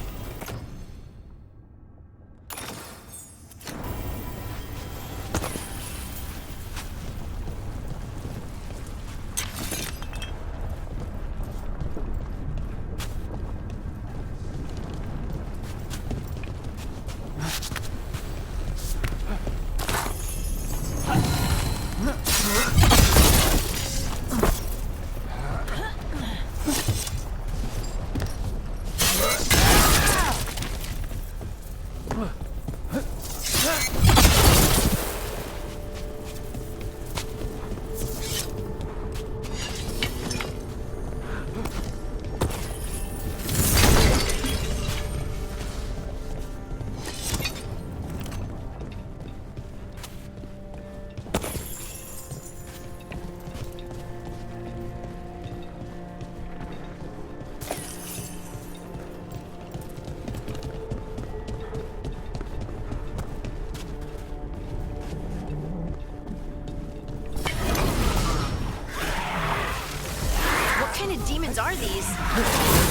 Are these?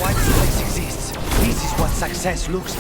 Why this place exists. This is what success looks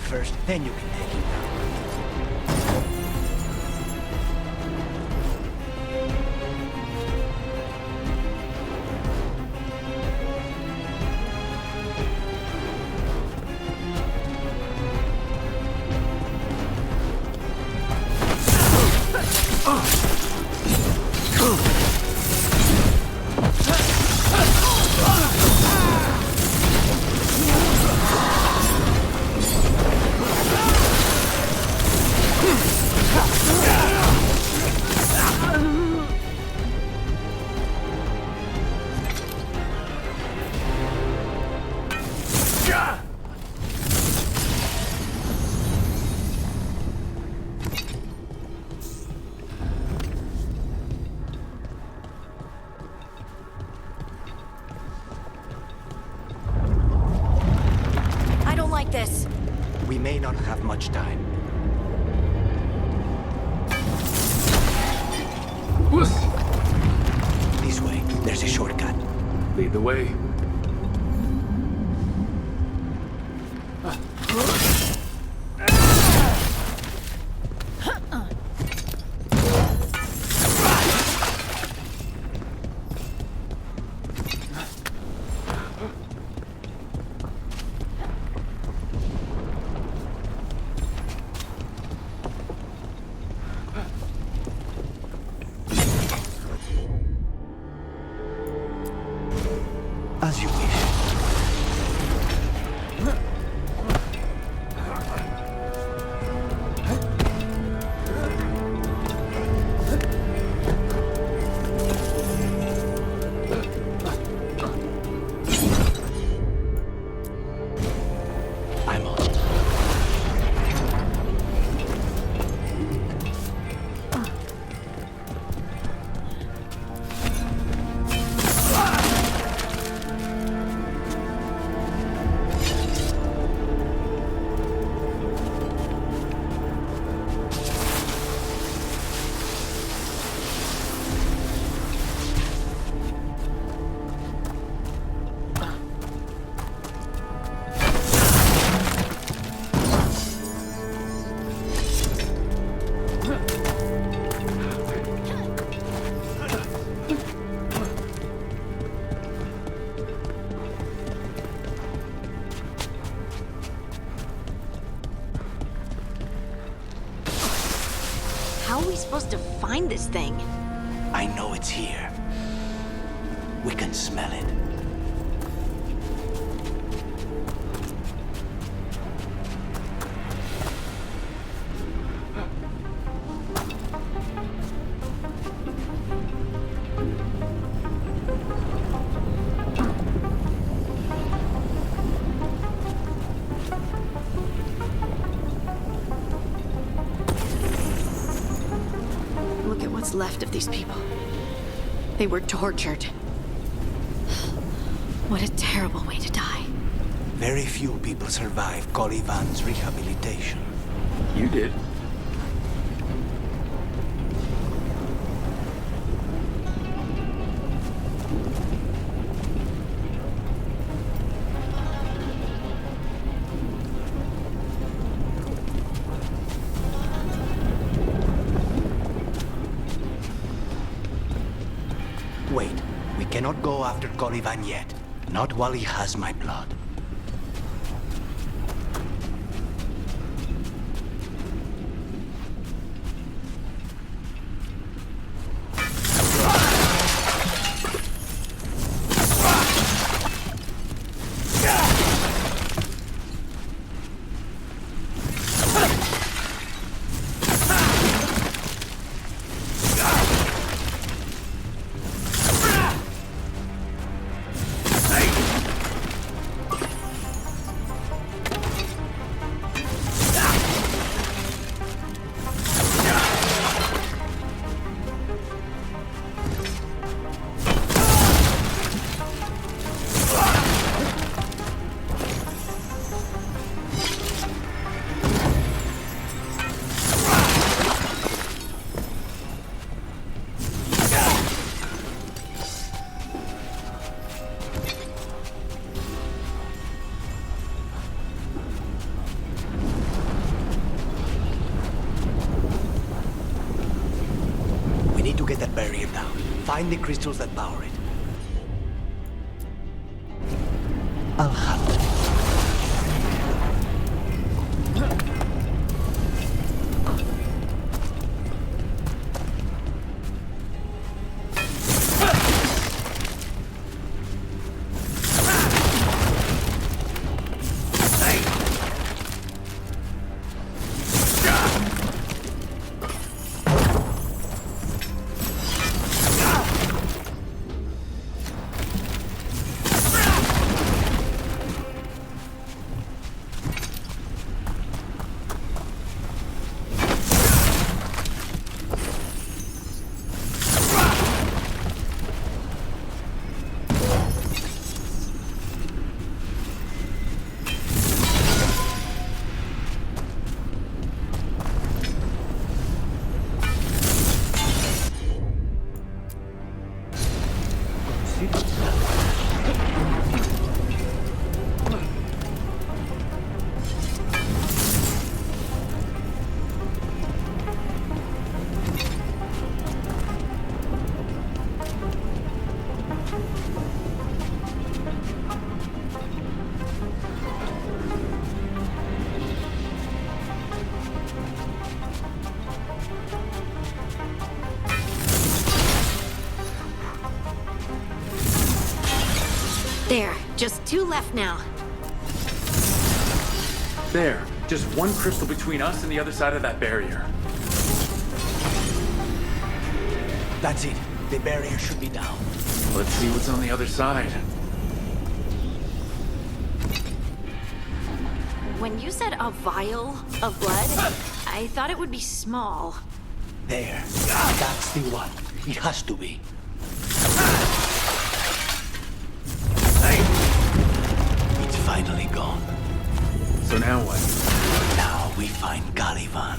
first, then you can take him down. I don't like this. We may not have much time. This way. There's a shortcut. Lead the way. As you wish. I'm on. How are we supposed to find this thing? I know it's here. We can smell it. Look at what's left of these people. They were tortured. What a terrible way to die. Very few people survive Colivan's rehabilitation. You did. Wait, we cannot go after Colivan yet. Not while he has my blood. get that barrier down. Find the crystals that power it. I'll handle it. There, just 2 left now. There, just 1 crystal between us and the other side of that barrier. That's it. The barrier should be down. Let's see what's on the other side. When you said a vial of blood, I thought it would be small. There. That's the one. It has to be. It's finally gone. So now what? Now we find Caliban.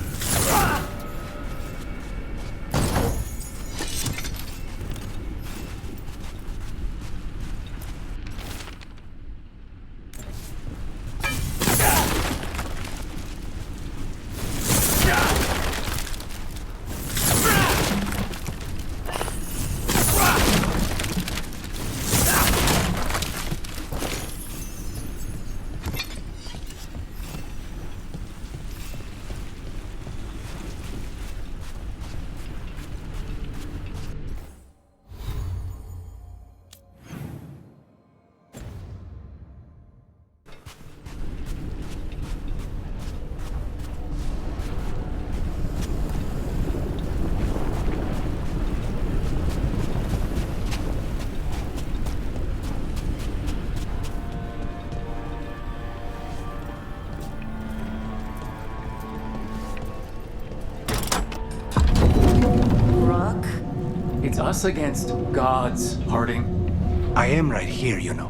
It's us against gods, Harding. I am right here, you know.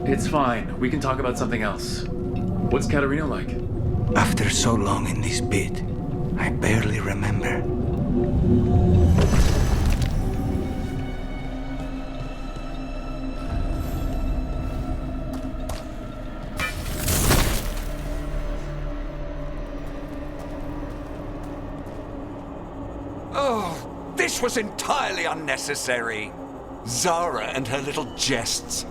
It's fine. We can talk about something else. What's Katarina like? After so long in this pit, I barely remember. This was entirely unnecessary. Zara and her little jests.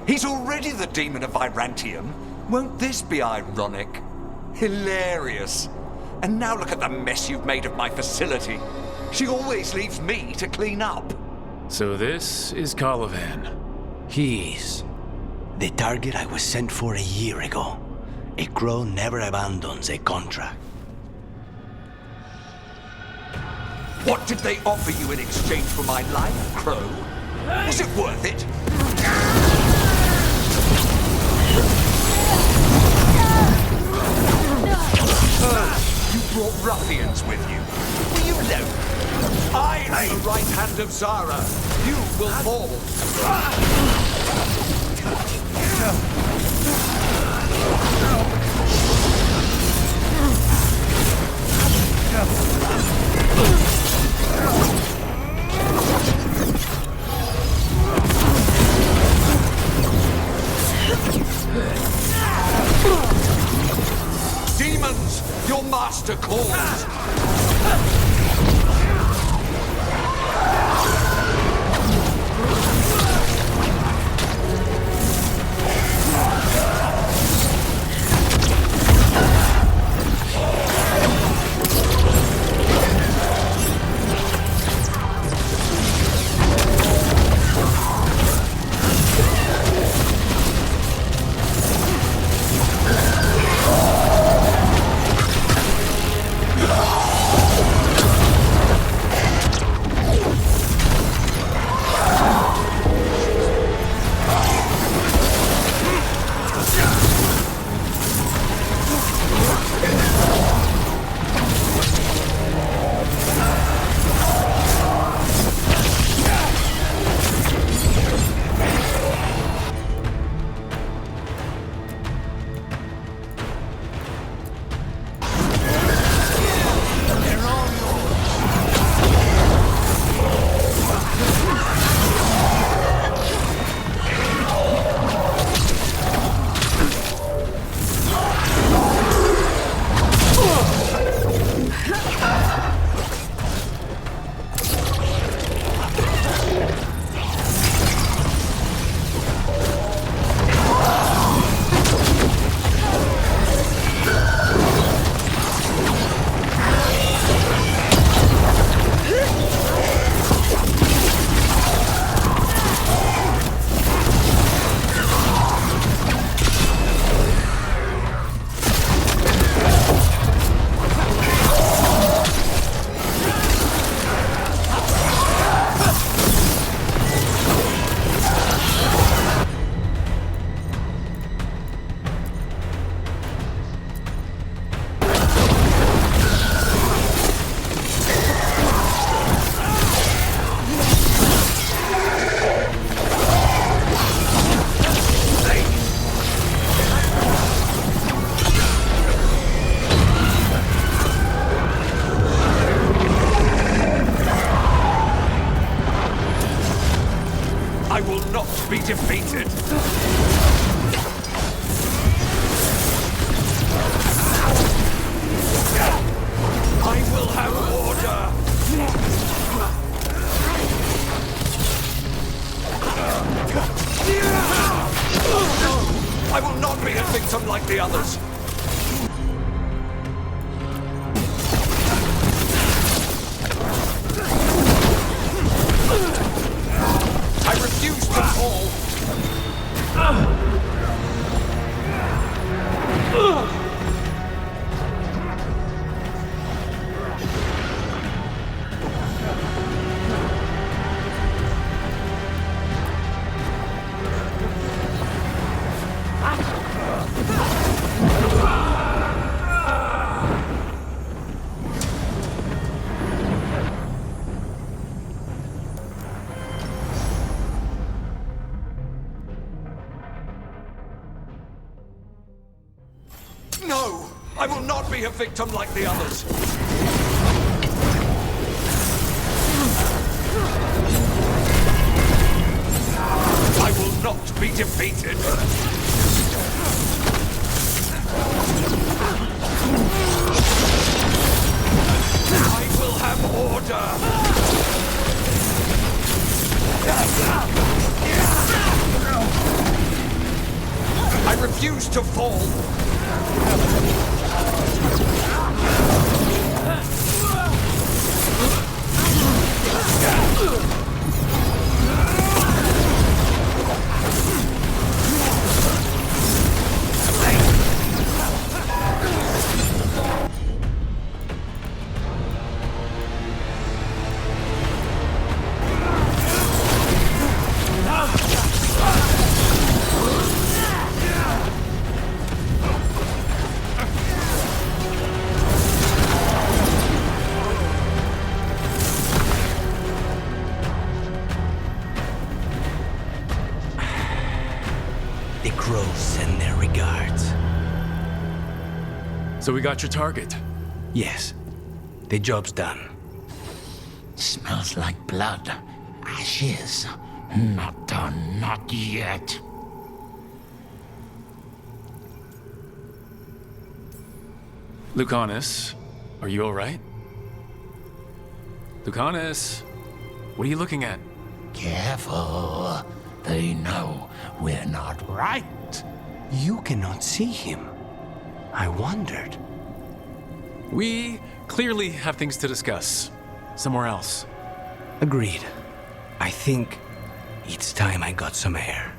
He's already the demon of Vibrantium. Won't this be ironic? Hilarious. And now look at the mess you've made of my facility. She always leaves me to clean up. So this is Caliban. He is. The target I was sent for a year ago. A crow never abandons a contract. What did they offer you in exchange for my life, Crow? Was it worth it? You brought ruffians with you. Will you know? I am the right hand of Zara. You will fall. Demons, your master calls. be defeated! I will have order! I will not be a victim like the others! I refuse to fall! No! I will not be a victim like the others! I will not be defeated! I will have order! I refuse to fall! The crows send their regards. So we got your target? Yes. The job's done. Smells like blood. Ashes. Not done, not yet. Lucanus, are you alright? Lucanus, what are you looking at? Careful. They know we're not right. You cannot see him. I wondered. We clearly have things to discuss. Somewhere else. Agreed. I think it's time I got some air.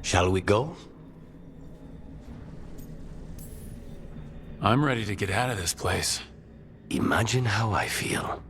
Shall we go? I'm ready to get out of this place. Imagine how I feel.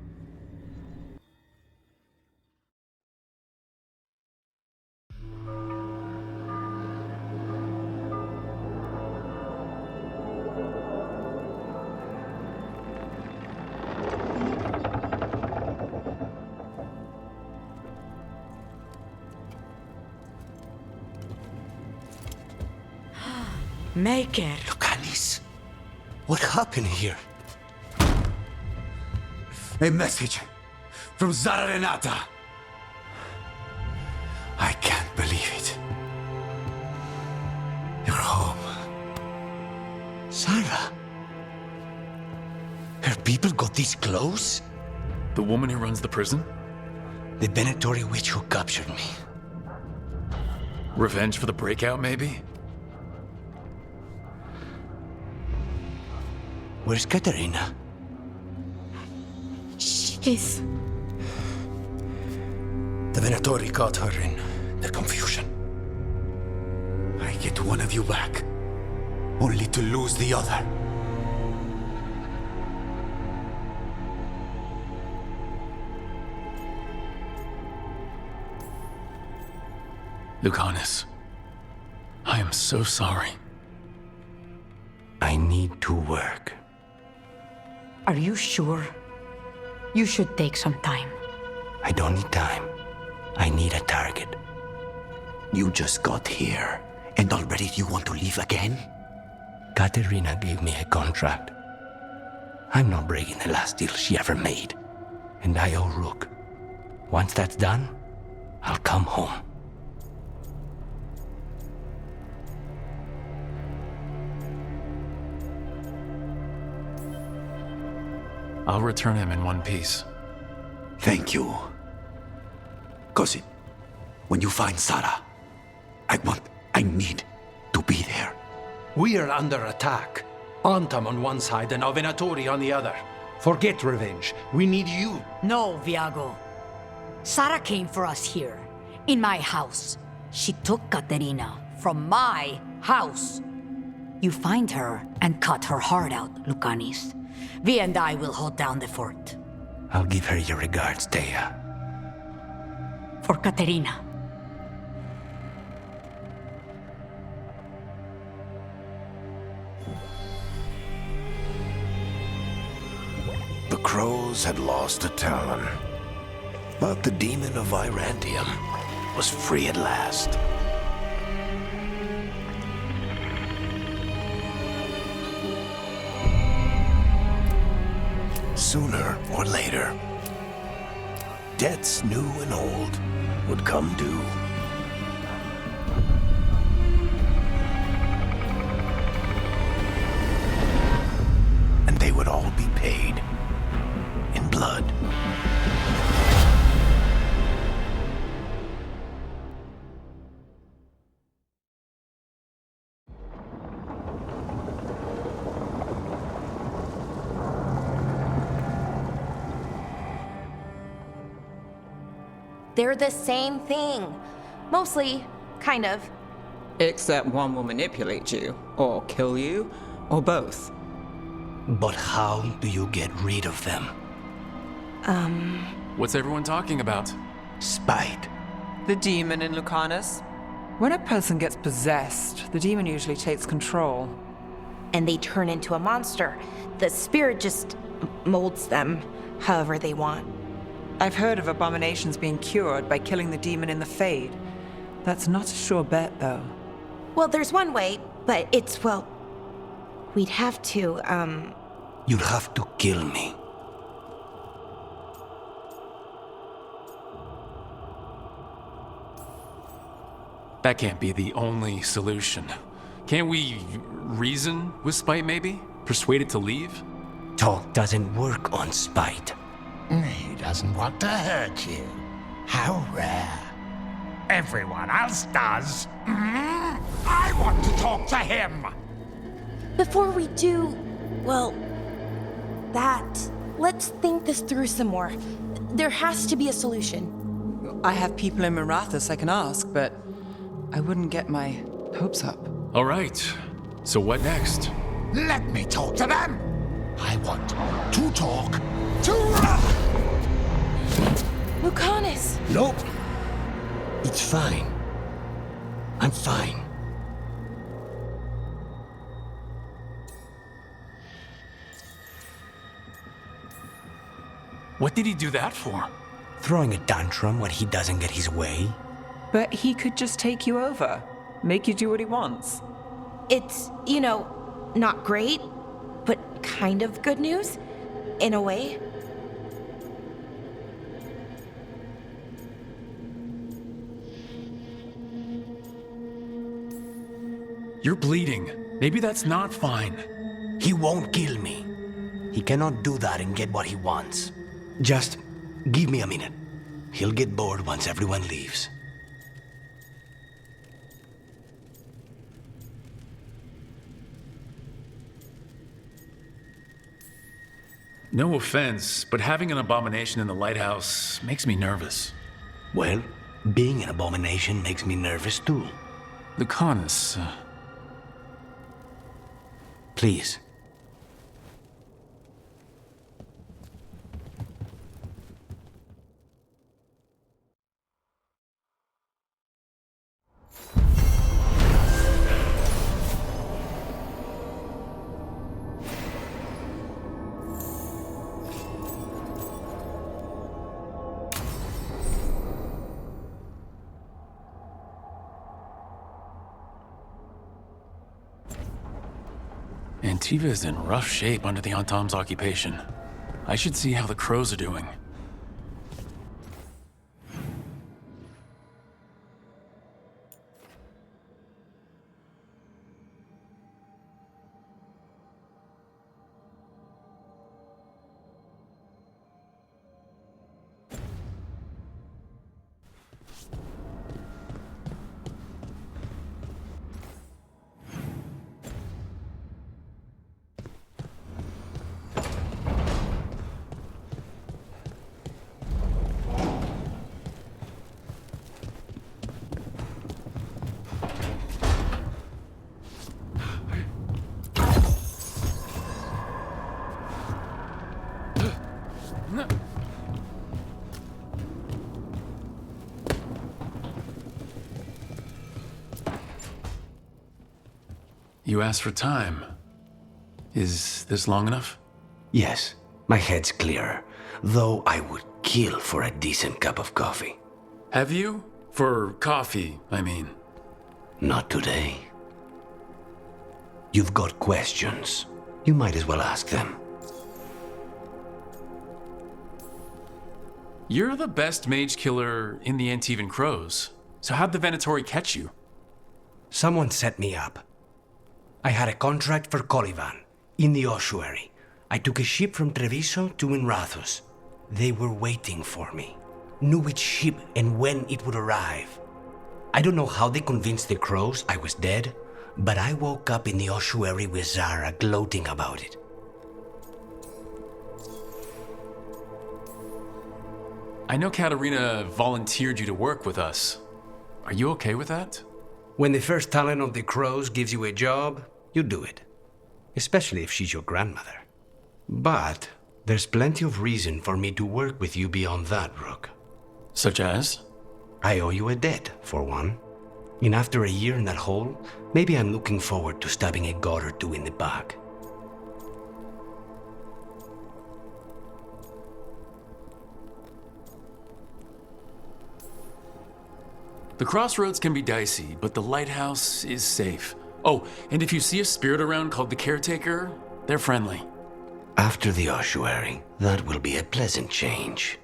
Maker. Lucanis, what happened here? A message from Zara Renata. I can't believe it. You're home. People got this close? The woman who runs the prison? The Venatori witch who captured me. Revenge for the breakout, maybe? Where's Katerina? She's... The Venatori caught her in their confusion. I get one of you back, only to lose the other. Lucanus, I am so sorry. I need to work. Are you sure? You should take some time. I don't need time. I need a target. You just got here, and already you want to leave again? Katerina gave me a contract. I'm not breaking the last deal she ever made. And I owe Rook. Once that's done, I'll come home. I'll return him in one piece. Thank you. Cousin, when you find Sarah, I need to be there. We are under attack. Antam on one side and Venatori on the other. Forget revenge. We need you. No, Viago. Sara came for us here, in my house. She took Katerina from my house. You find her and cut her heart out, Lucanis. Vi and I will hold down the fort. I'll give her your regards, Thea. For Katerina. The crows had lost a talon, but the demon of Virantium was free at last. Sooner or later, debts new and old would come due. And they would all be paid in blood. They're the same thing. Mostly, kind of. Except one will manipulate you, or kill you, or both. But how do you get rid of them? What's everyone talking about? Spite. The demon in Lucanus. When a person gets possessed, the demon usually takes control. And they turn into a monster. The spirit just molds them however they want. I've heard of abominations being cured by killing the demon in the Fade. That's not a sure bet, though. Well, there's one way, but it's, well... We'd have to, You'd have to kill me. That can't be the only solution. Can't we reason with spite, maybe? Persuade it to leave? Talk doesn't work on spite. He doesn't want to hurt you. How rare. Everyone else does. I want to talk to him. Before we do, well, let's think this through some more. There has to be a solution. I have people in Marathas I can ask, but I wouldn't get my hopes up. All right. So what next? Let me talk to them. I want to talk to... Lucanus! Nope. It's fine. I'm fine. What did he do that for? Throwing a tantrum when he doesn't get his way. But he could just take you over. Make you do what he wants. It's, not great, but kind of good news, in a way. You're bleeding. Maybe that's not fine. He won't kill me. He cannot do that and get what he wants. Just give me a minute. He'll get bored once everyone leaves. No offense, but having an abomination in the lighthouse makes me nervous. Well, being an abomination makes me nervous too. The con is... Please. Antiva is in rough shape under the Antam's occupation. I should see how the crows are doing. You asked for time. Is this long enough? Yes, my head's clearer, though I would kill for a decent cup of coffee. Have you? For coffee, I mean. Not today. You've got questions. You might as well ask them. You're the best mage killer in the Antivan Crows. So how'd the Venatori catch you? Someone set me up. I had a contract for Colivan, in the ossuary. I took a ship from Treviso to Inrathus. They were waiting for me. Knew which ship and when it would arrive. I don't know how they convinced the crows I was dead, but I woke up in the ossuary with Zara gloating about it. I know Katerina volunteered you to work with us. Are you okay with that? When the first talent of the crows gives you a job, you do it. Especially if she's your grandmother. But there's plenty of reason for me to work with you beyond that, Rook. Such as? I owe you a debt, for one. And after a year in that hole, maybe I'm looking forward to stabbing a god or two in the back. The crossroads can be dicey, but the lighthouse is safe. Oh, and if you see a spirit around called the Caretaker, they're friendly. After the ossuary, that will be a pleasant change.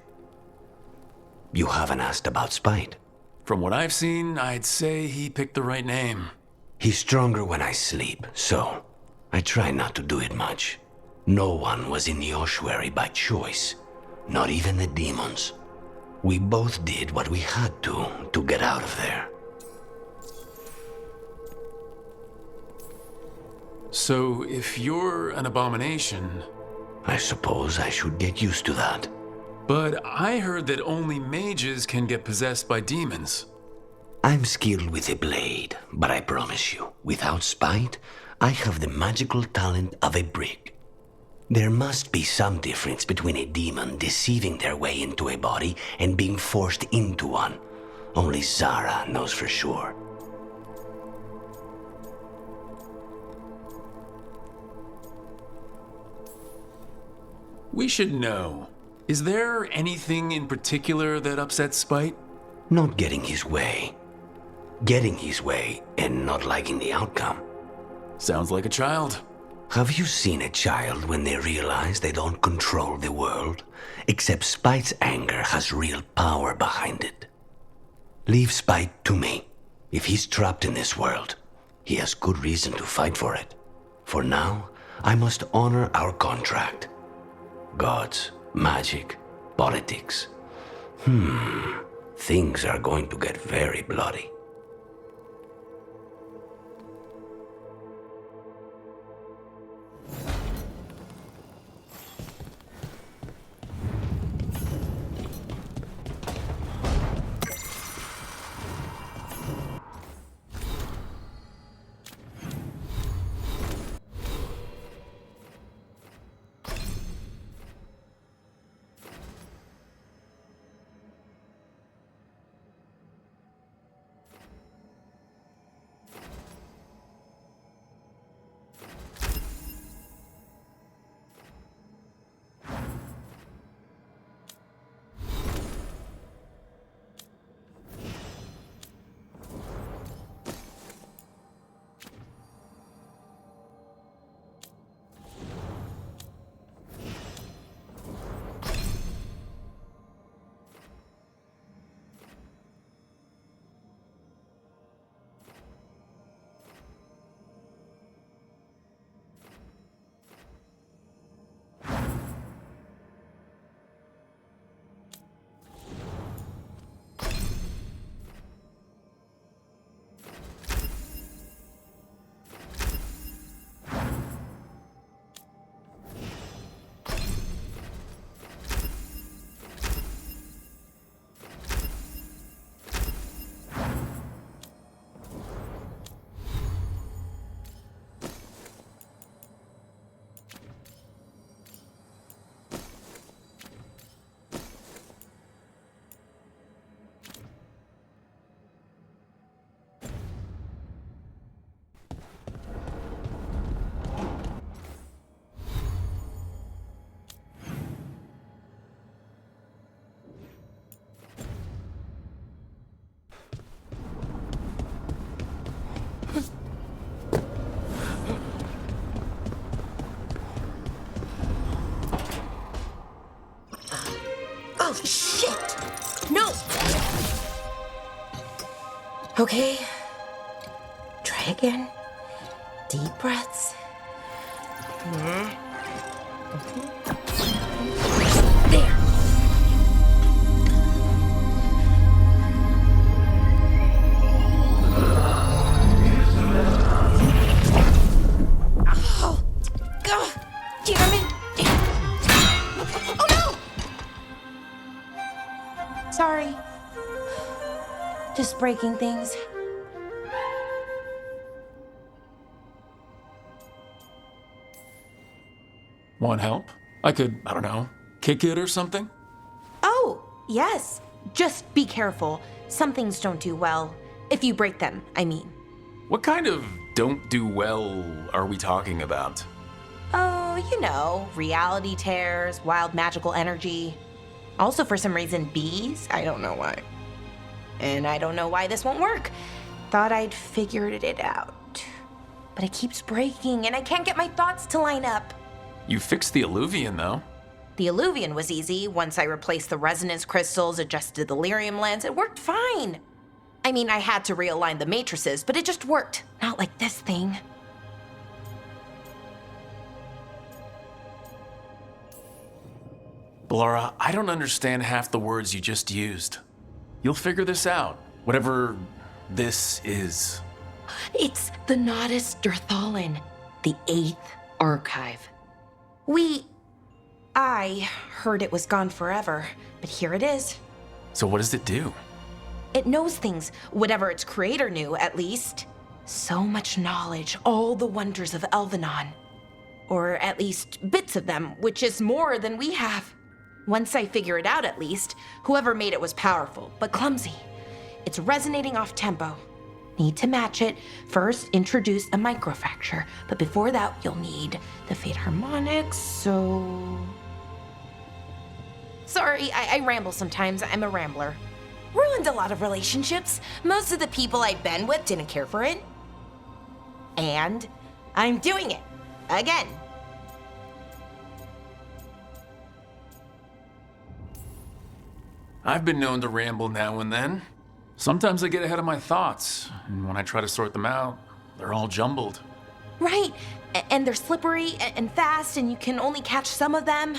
You haven't asked about Spite. From what I've seen, I'd say he picked the right name. He's stronger when I sleep, so I try not to do it much. No one was in the ossuary by choice, not even the demons. We both did what we had to get out of there. So, if you're an abomination... I suppose I should get used to that. But I heard that only mages can get possessed by demons. I'm skilled with a blade, but I promise you, without Spite, I have the magical talent of a brick. There must be some difference between a demon deceiving their way into a body and being forced into one. Only Zara knows for sure. We should know. Is there anything in particular that upsets Spite? Not getting his way. Getting his way and not liking the outcome. Sounds like a child. Have you seen a child when they realize they don't control the world? Except Spite's anger has real power behind it. Leave Spite to me. If he's trapped in this world, he has good reason to fight for it. For now, I must honor our contract. Gods, magic, politics. Things are going to get very bloody. Oh, shit! No! Okay. Try again. Deep breaths. There. Oh! God! Damn it! Oh no! Sorry. Just breaking things. Want help? I could, I don't know, kick it or something? Oh, yes. Just be careful. Some things don't do well. If you break them, I mean. What kind of don't do well are we talking about? Oh, you know, reality tears, wild magical energy. Also, for some reason, bees. I don't know why. And I don't know why this won't work. Thought I'd figured it out. But it keeps breaking, and I can't get my thoughts to line up. You fixed the Illuvian, though. The Illuvian was easy. Once I replaced the resonance crystals, adjusted the lyrium lens, it worked fine. I mean, I had to realign the matrices, but it just worked. Not like this thing. Ballora, I don't understand half the words you just used. You'll figure this out, whatever this is. It's the Nodus Dirthalin, the 8th archive. I heard it was gone forever, but here it is. So what does it do? It knows things, whatever its creator knew, at least. So much knowledge, all the wonders of Elvenon. Or at least bits of them, which is more than we have. Once I figure it out, at least, whoever made it was powerful, but clumsy. It's resonating off tempo. Need to match it. First, introduce a microfracture, but before that, you'll need the Fate harmonics, so... Sorry, I ramble sometimes. I'm a rambler. Ruined a lot of relationships. Most of the people I've been with didn't care for it. And I'm doing it. Again. I've been known to ramble now and then. Sometimes I get ahead of my thoughts, and when I try to sort them out, they're all jumbled. Right, and they're slippery and fast, and you can only catch some of them.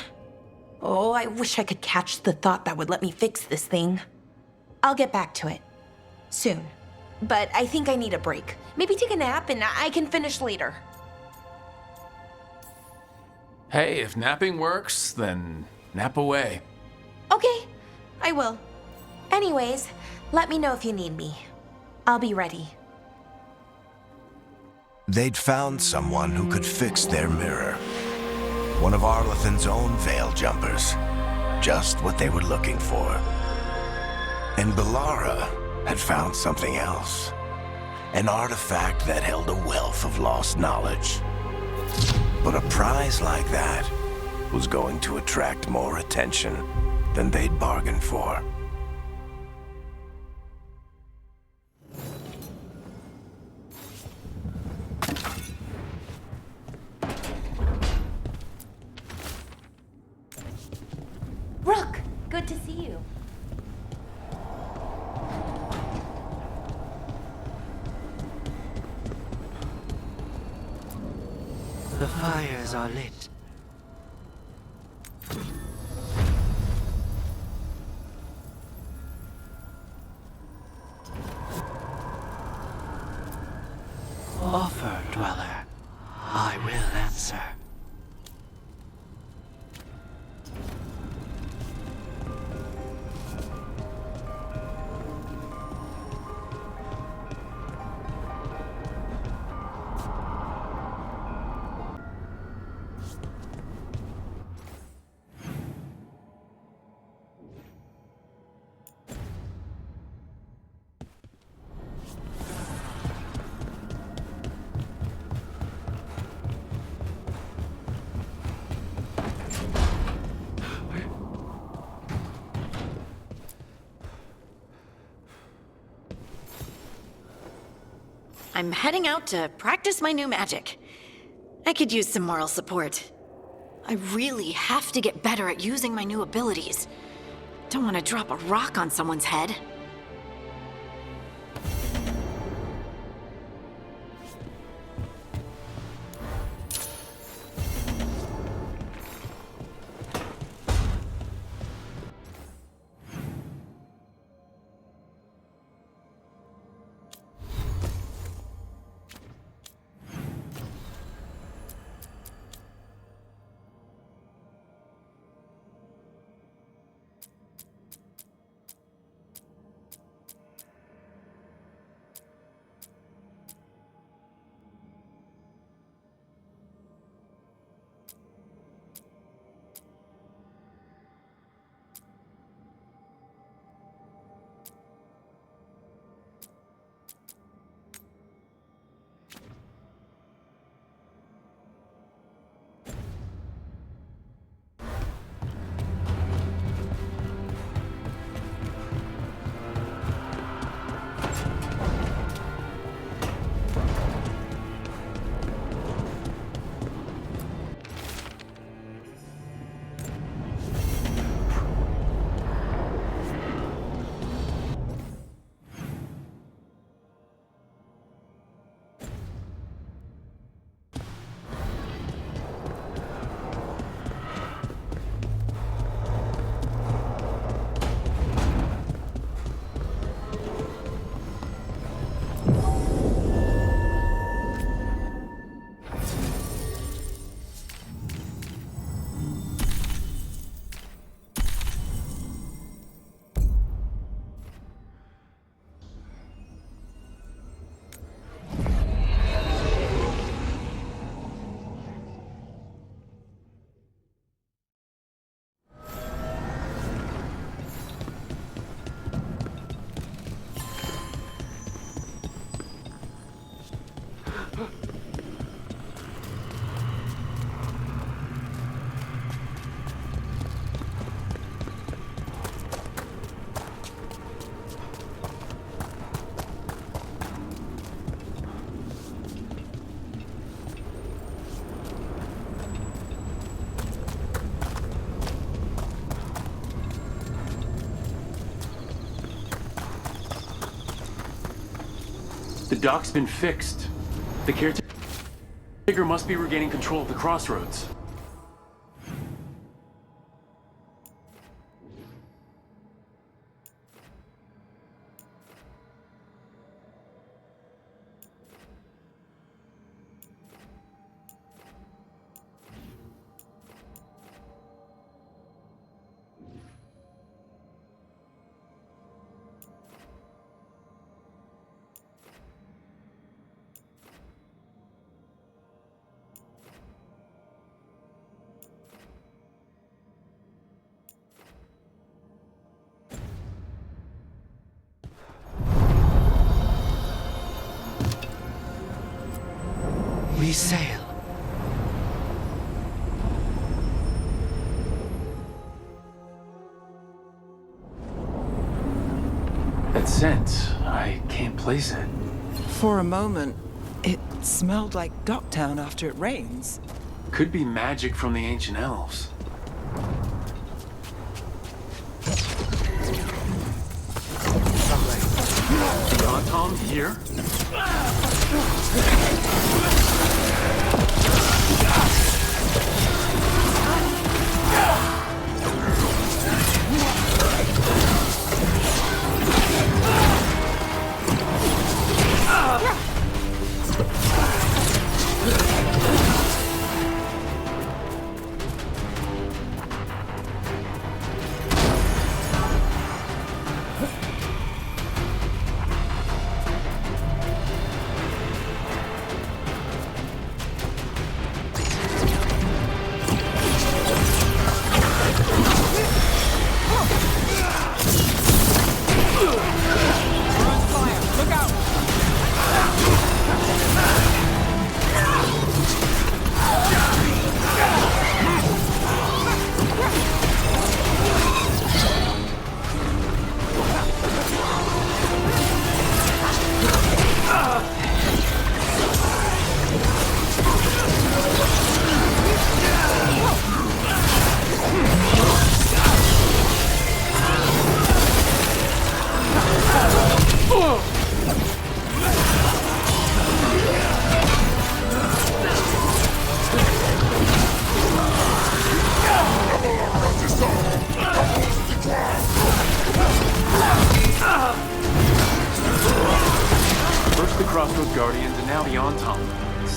Oh, I wish I could catch the thought that would let me fix this thing. I'll get back to it. Soon. But I think I need a break. Maybe take a nap and I can finish later. Hey, if napping works, then nap away. Okay, I will. Anyways, let me know if you need me. I'll be ready. They'd found someone who could fix their mirror. One of Arlathan's own veil jumpers. Just what they were looking for. And Bellara had found something else. An artifact that held a wealth of lost knowledge. But a prize like that was going to attract more attention than they'd bargained for. Rook, good to see you. The fires are lit. Offer, dweller. I will answer. I'm heading out to practice my new magic. I could use some moral support. I really have to get better at using my new abilities. Don't want to drop a rock on someone's head. The dock's been fixed. The caretaker must be regaining control of the crossroads. we sail. That scent, I can't place it. For a moment, it smelled like Docktown after it rains. Could be magic from the ancient elves. Tom here?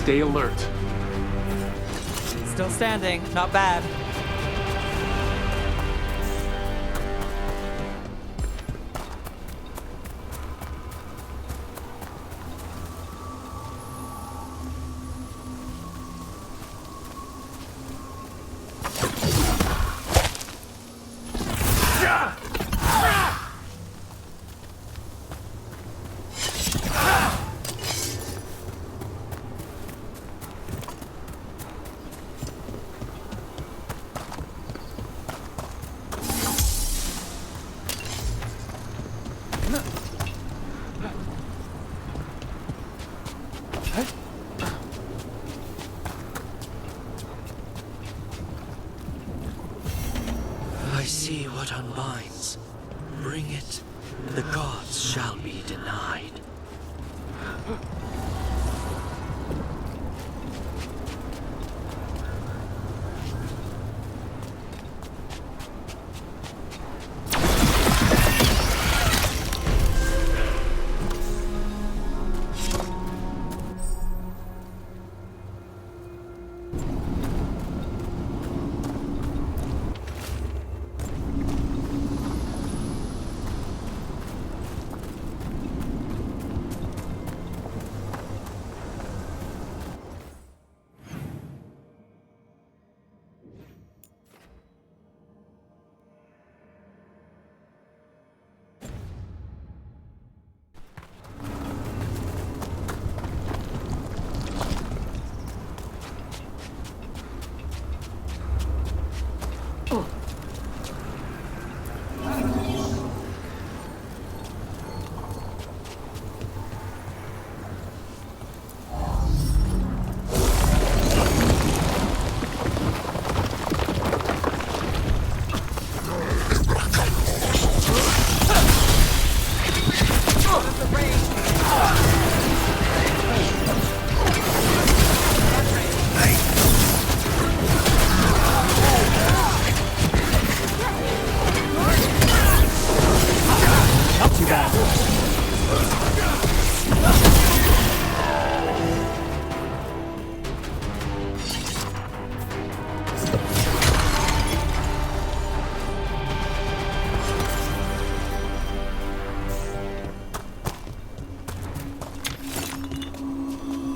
Stay alert. Still standing, not bad. I see what unbinds. Bring it, the gods shall be denied.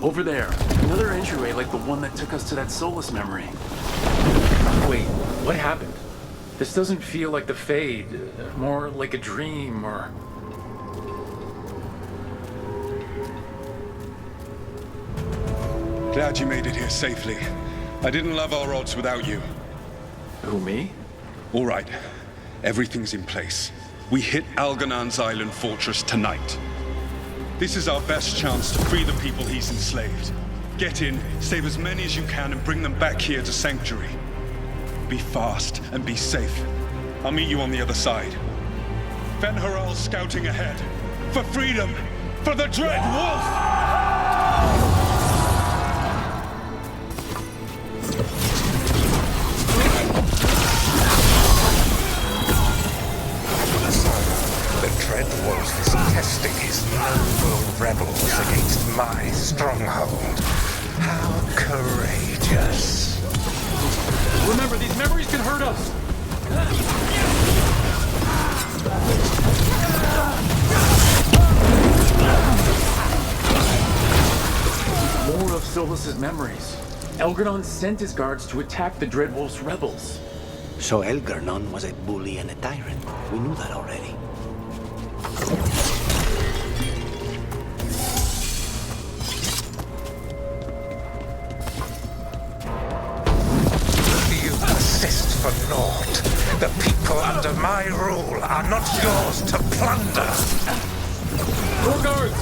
Over there, another entryway like the one that took us to that Solus memory. Wait, what happened? This doesn't feel like the Fade, more like a dream or... Glad you made it here safely. I didn't love our odds without you. Who, me? All right. Everything's in place. We hit Algernon's island fortress tonight. This is our best chance to free the people he's enslaved. Get in, save as many as you can, and bring them back here to Sanctuary. Be fast and be safe. I'll meet you on the other side. Fen-Haral's scouting ahead. For freedom! For the Dread Wolf! The Dread Wolf is testing his noble rebels against my stronghold. How courageous. Remember, these memories can hurt us! More of Solus's memories. Elgarnon sent his guards to attack the Dreadwolf's rebels. So Elgarnon was a bully and a tyrant. We knew that already. You persist for naught. The people under my rule are not yours to plunder. More guards!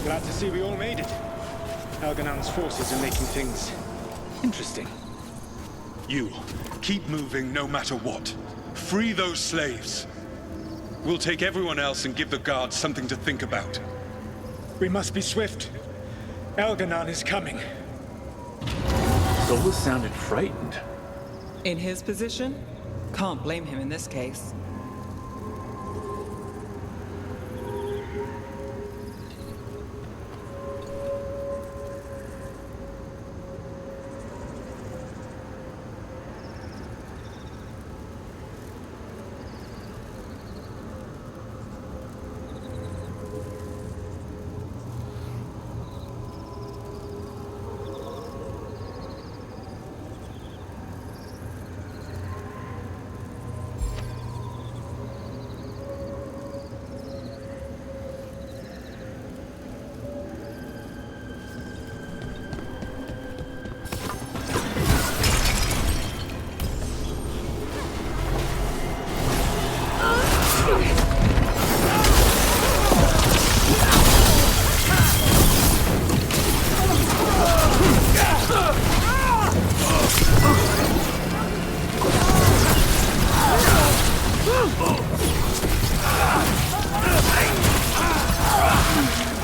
Glad to see we all made it. Algernon's forces are making things interesting. You, keep moving no matter what. Free those slaves. We'll take everyone else and give the guards something to think about. We must be swift. Elgarnon is coming. Solus sounded frightened. In his position, can't blame him in this case.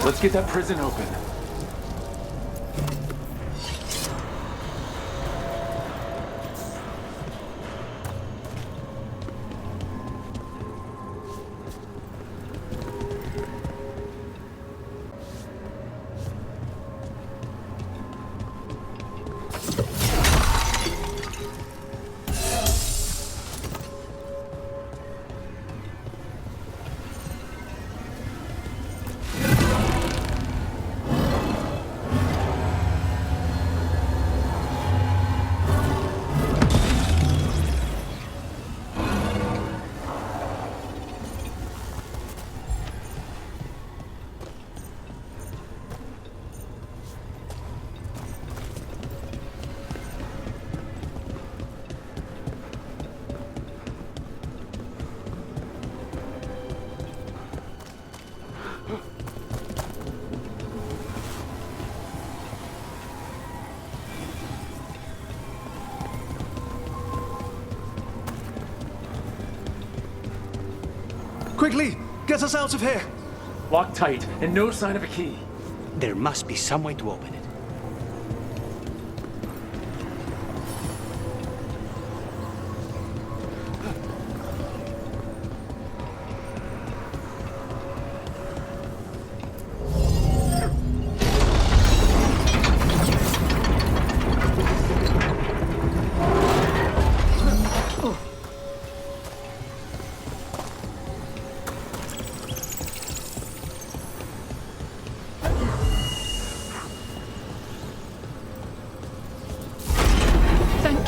Let's get that prison open. Quickly! Get us out of here! Locked tight, and no sign of a key. There must be some way to open it.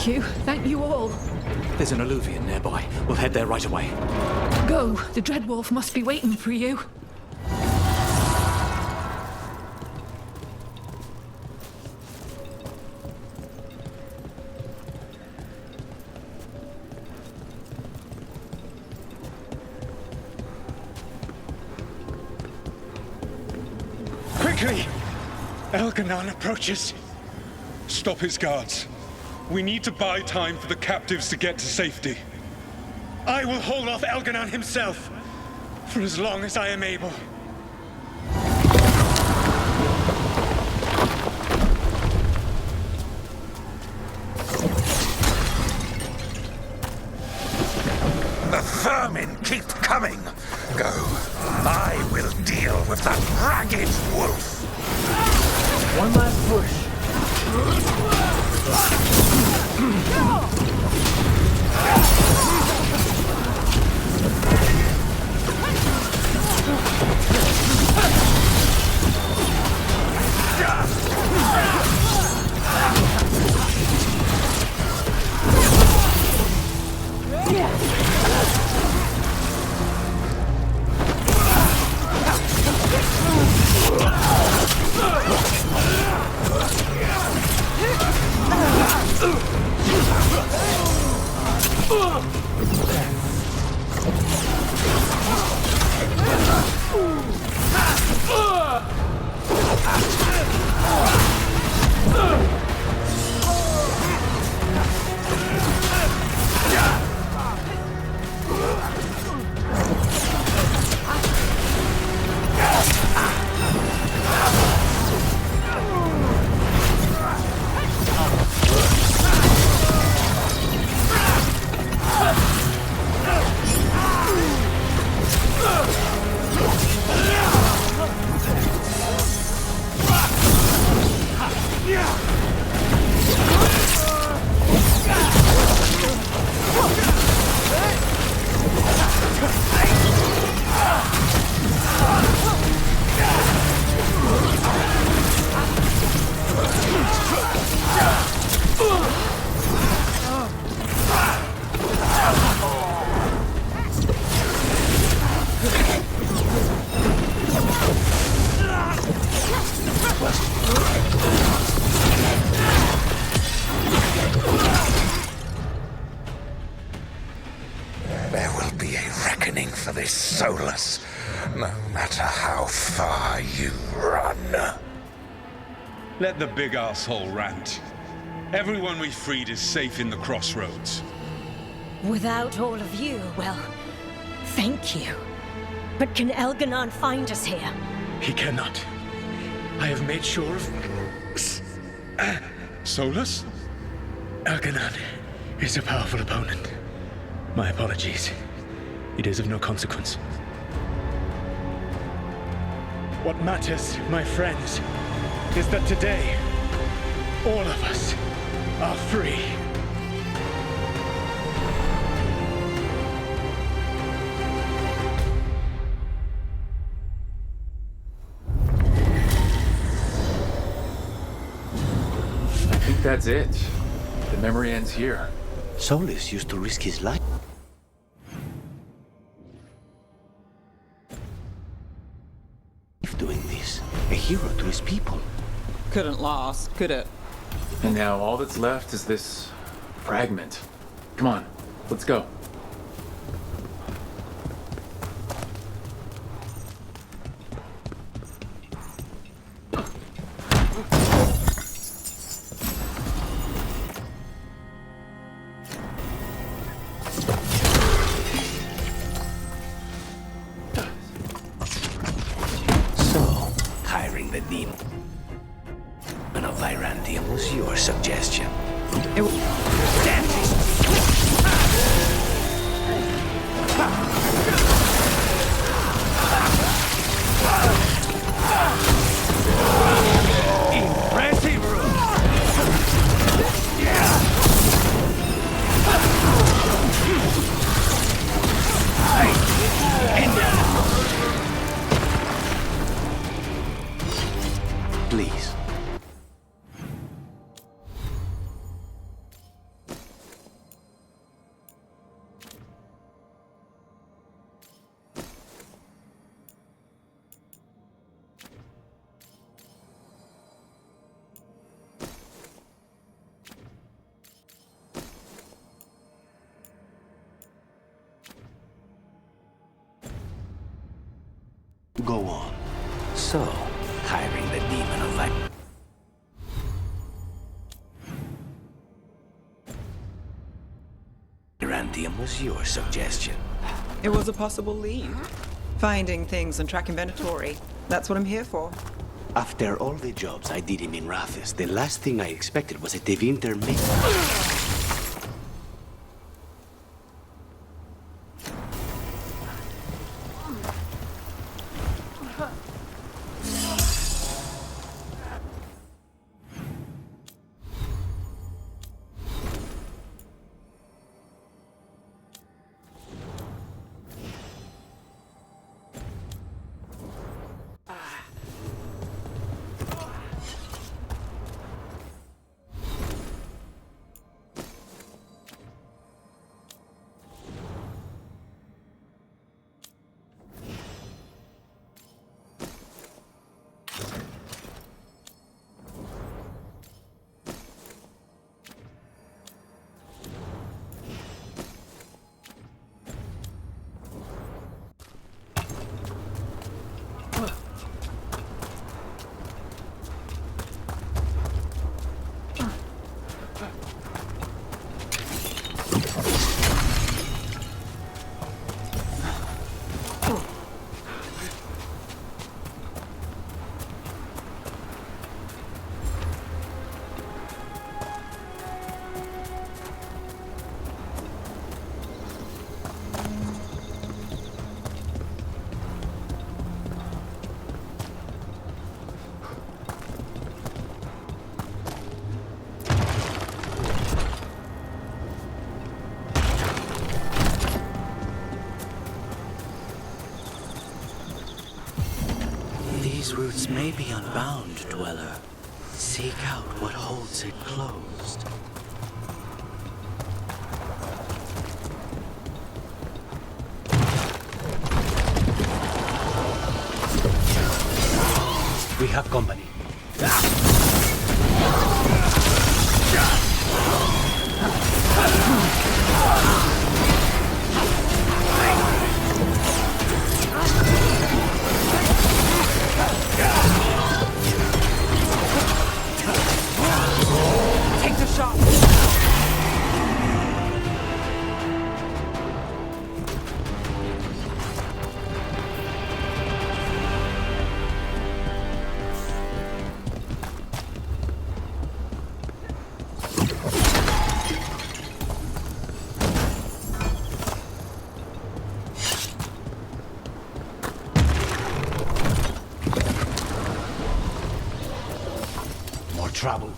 Thank you. Thank you all. There's an alluvion nearby. We'll head there right away. Go. The Dreadwolf must be waiting for you. Quickly! Elganon approaches. Stop his guards. We need to buy time for the captives to get to safety. I will hold off Elganon himself for as long as I am able. The vermin keep coming. Go. I will deal with that ragged wolf. One last push. There will be a reckoning for this Solus, no matter how far you run. Let the big asshole rant. Everyone we freed is safe in the crossroads. Without all of you, well, thank you. But can Elganon find us here? He cannot. I have made sure of... Solus? Elganon is a powerful opponent. My apologies. It is of no consequence. What matters, my friends, is that today, all of us are free. I think that's it. The memory ends here. Solus used to risk his life. Doing this, a hero to his people. Couldn't last, could it? And now all that's left is this fragment. Come on, let's go. Your suggestion. Impressive, Rook. Please. So, hiring the demon of Vibrantium was your suggestion. It was a possible lead. Finding things and tracking Venatori. That's what I'm here for. After all the jobs I did in Minrathis, the last thing I expected was a Devinter me. These roots may be unbound, Dweller. Seek out what holds it closed. We have company. Take the shot! More trouble.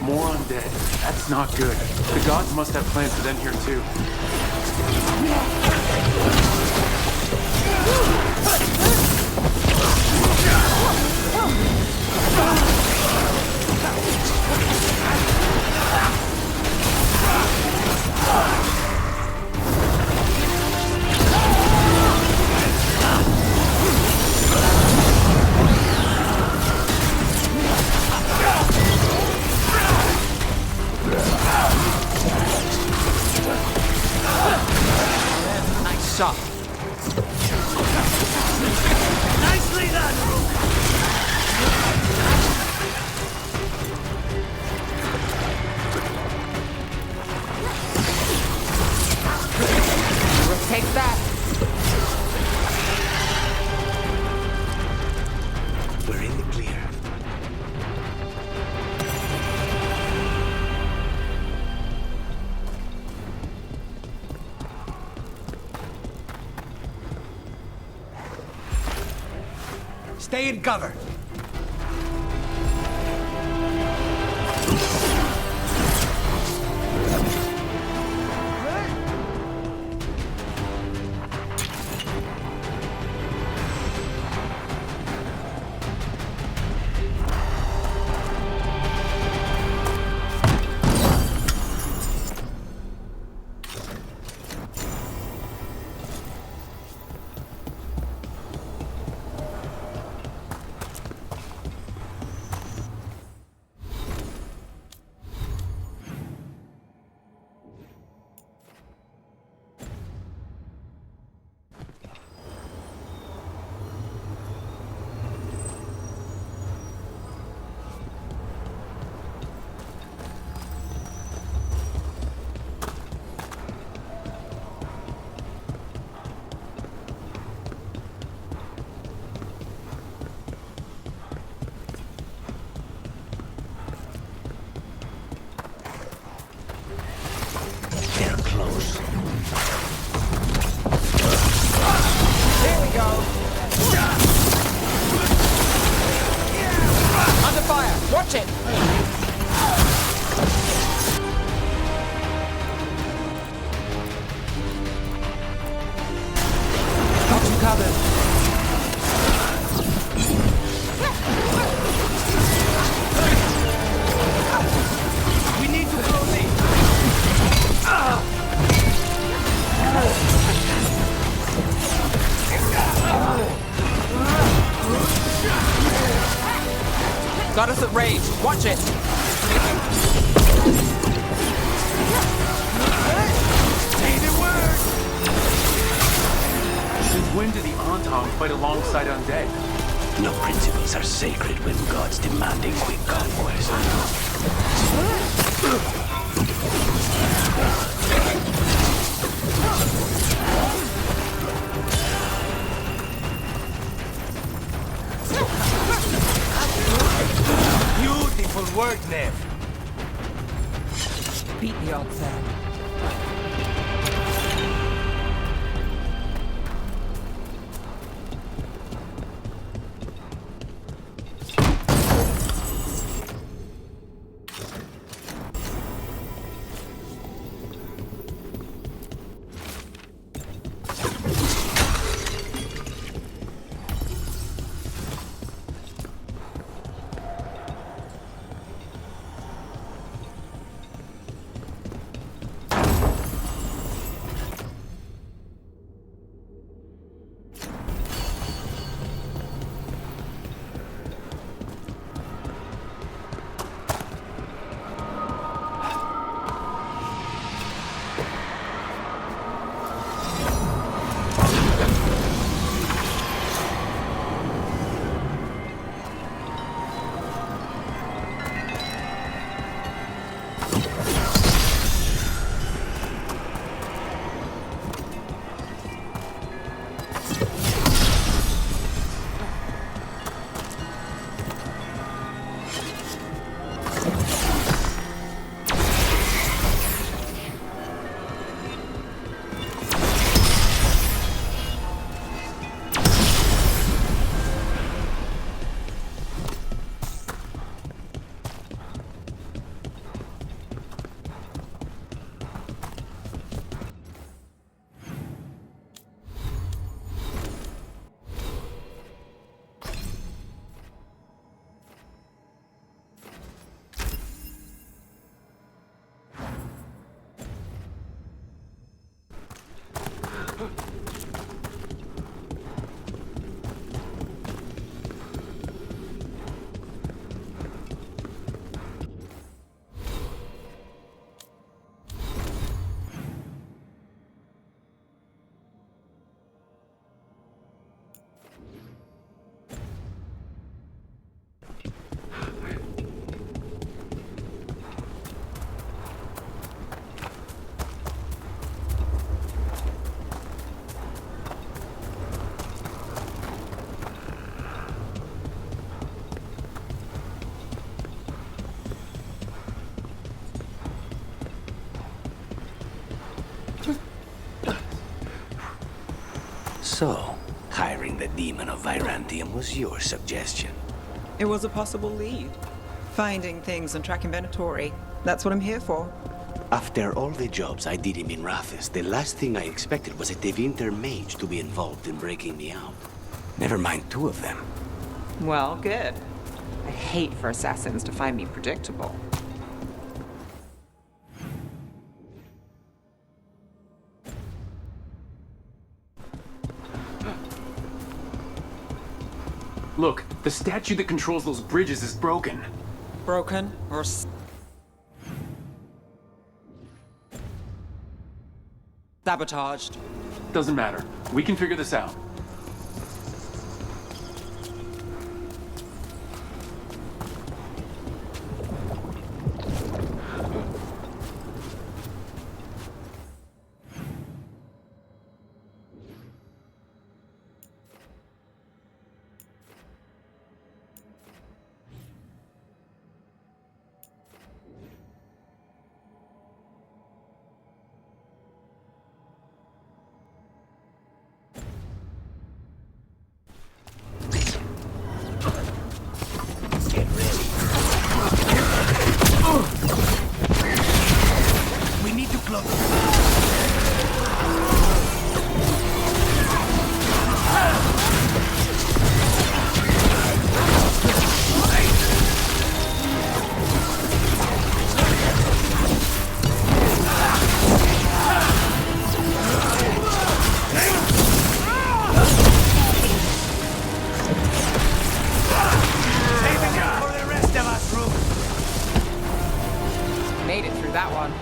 More undead. That's not good. The gods must have plans for them here too. shot. Nicely done, Rook! Rook takes that. We're in the clear. Stay in cover. Watch it! Got you covered. We need to close it. Got us at range. Watch it! Say the word! Since when did the Antam fight alongside undead? No principles are sacred when gods demanding quick conquest. Beautiful work, Nev. Beat the odds there. So, hiring the demon of Virantium was your suggestion. It was a possible lead. Finding things and tracking Venatori. That's what I'm here for. After all the jobs I did in Minrathis, the last thing I expected was a Tevinter mage to be involved in breaking me out. Never mind 2 of them. Well, good. I hate for assassins to find me predictable. Look, the statue that controls those bridges is broken. Broken or sabotaged? Doesn't matter. We can figure this out. We need to close. Made it through that one.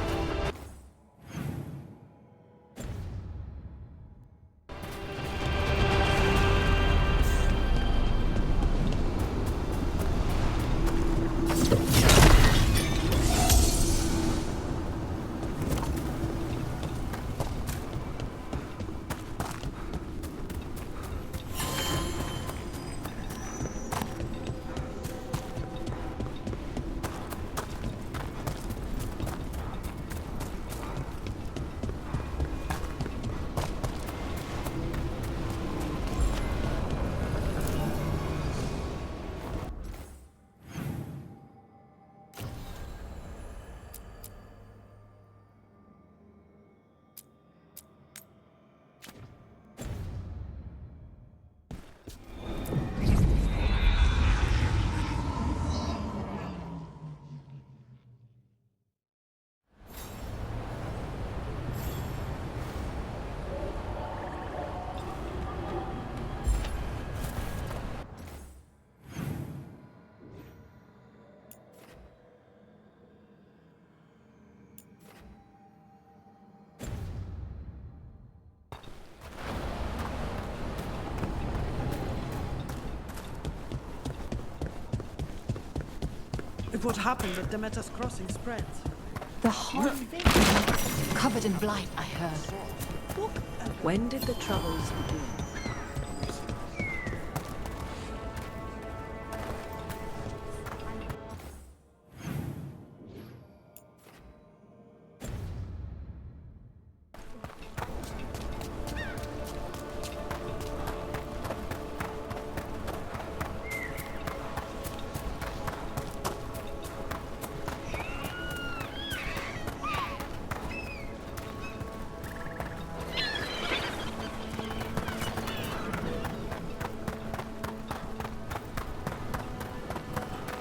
If what happened at Demeter's Crossing spreads. The whole thing covered in blight, I heard. When did the Troubles begin?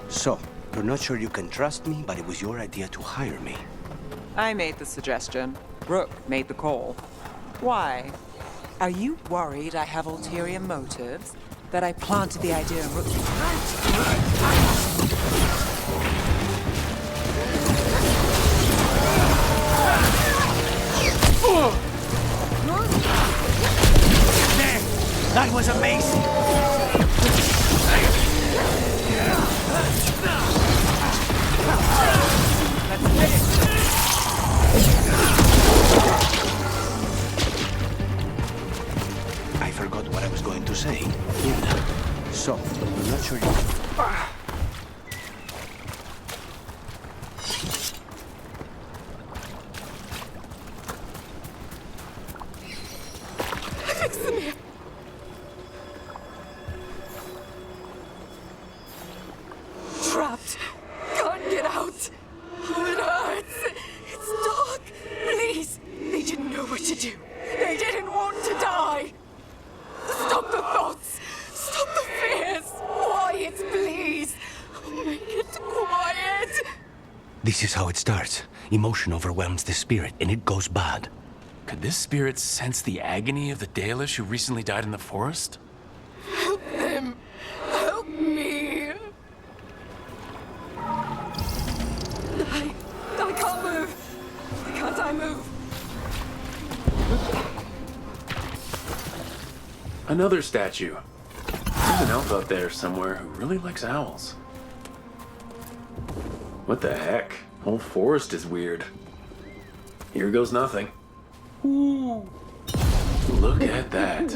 So, you're not sure you can trust me, but it was your idea to hire me. I made the suggestion. Rook made the call. Why? Are you worried I have ulterior motives? That I planted the idea in Rook's That was amazing! I forgot what I was going to say. So, I'm not sure you... This is how it starts. Emotion overwhelms the spirit, and it goes bad. Could this spirit sense the agony of the Dalish who recently died in the forest? Help him! Help me! I can't move! Why can't I move? Another statue. There's an elf out there somewhere who really likes owls. What the heck? Whole forest is weird. Here goes nothing. Ooh. Look at that.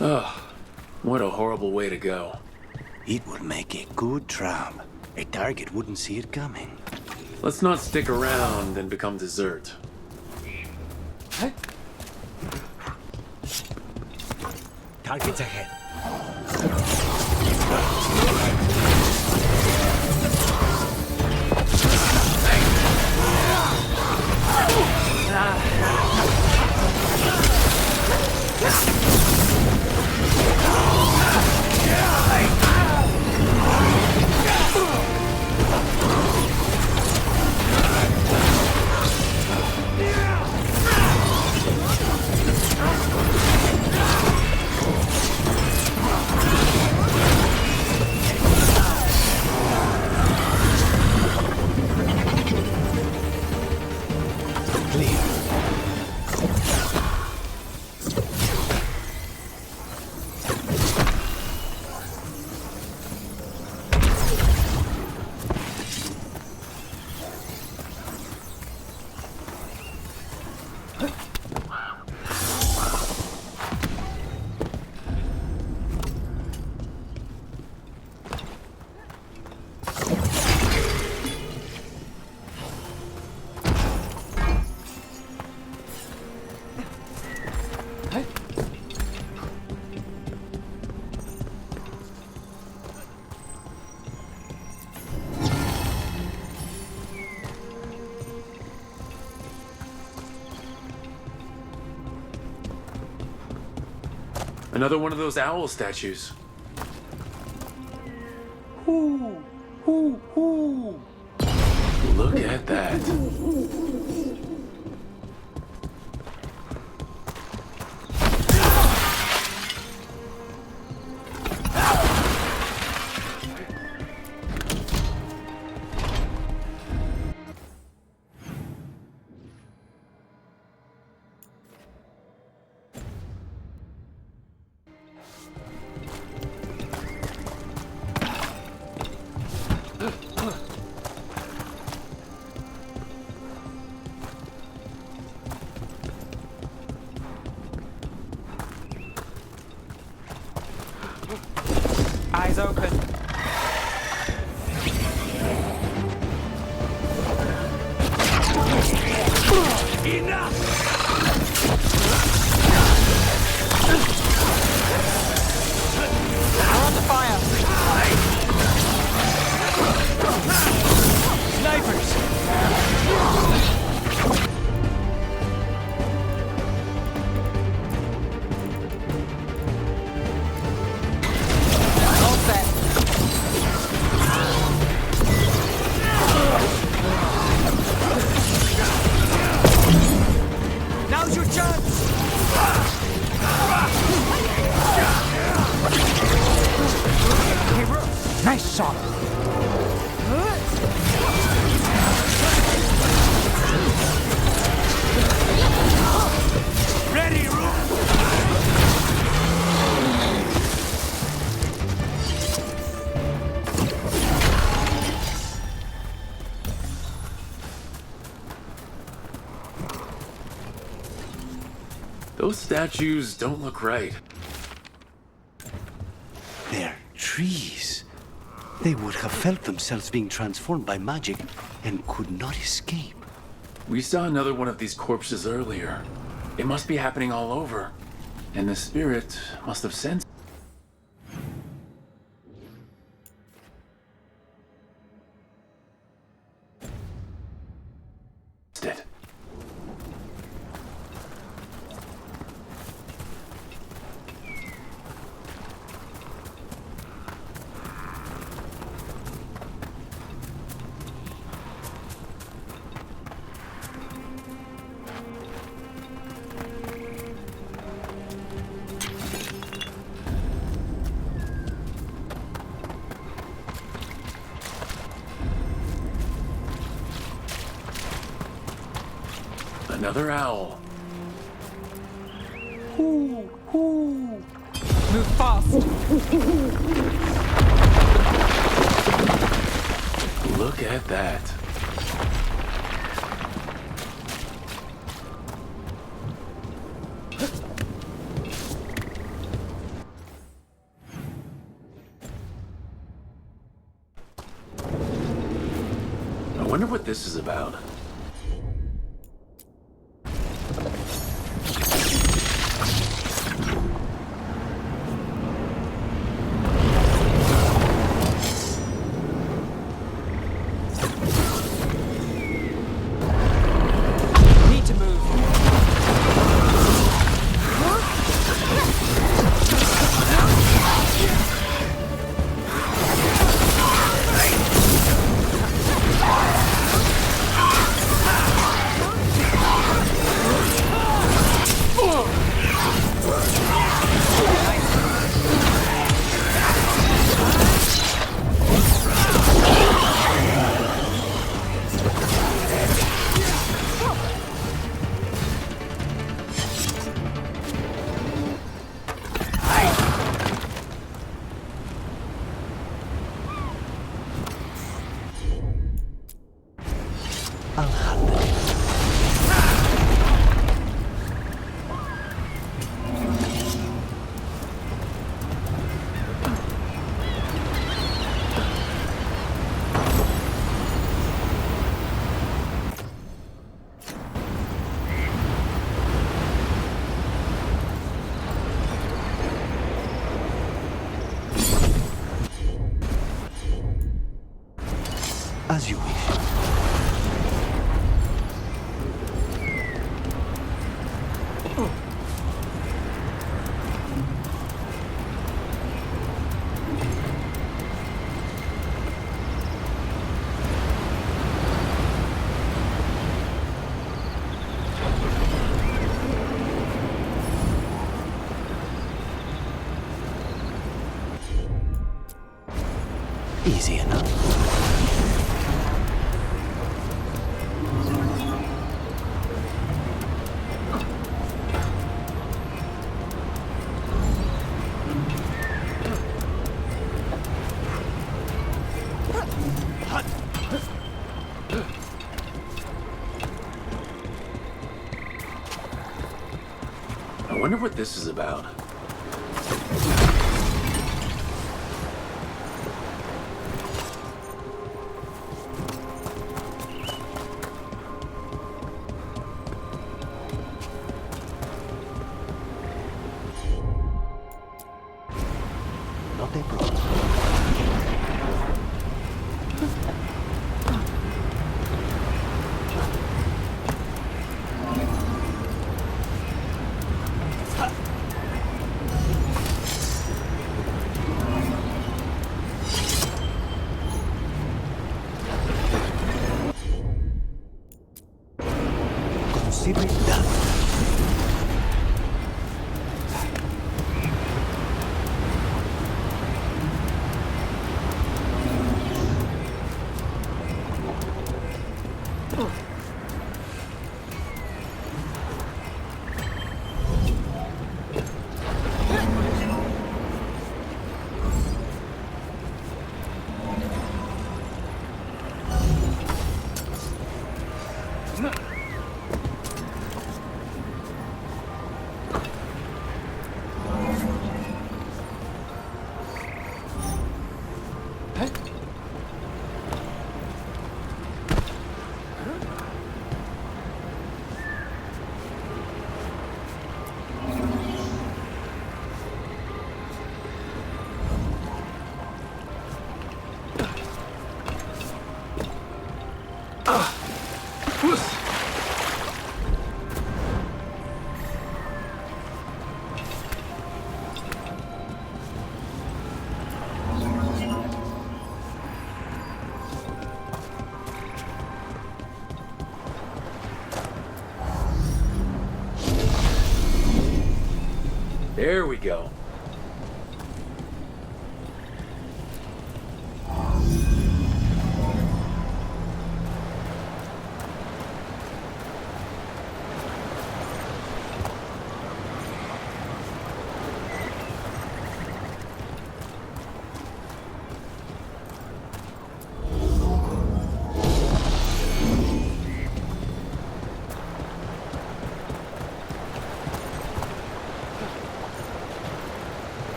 Oh, what a horrible way to go. It would make a good trap. A target wouldn't see it coming. Let's not stick around and become dessert. Targets ahead. Another one of those owl statues. Ooh, ooh, ooh. Look at that. Eyes open. Enough! We're under fire. Snipers! Now's your chance! Hey, Rook. Nice shot. Ready, Rook! Those statues don't look right. They're trees. They would have felt themselves being transformed by magic and could not escape. We saw another one of these corpses earlier. It must be happening all over. And the spirit must have sensed it. Another owl. Hoo, hoo. Move fast. Look at that. I wonder what this is about. As you wish. Easy enough. I wonder what this is about. Not a problem. Consider it done. There we go.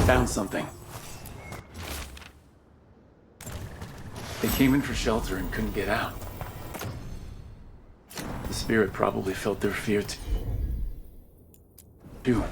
Found something. They came in for shelter and couldn't get out. The spirit probably felt their fear too.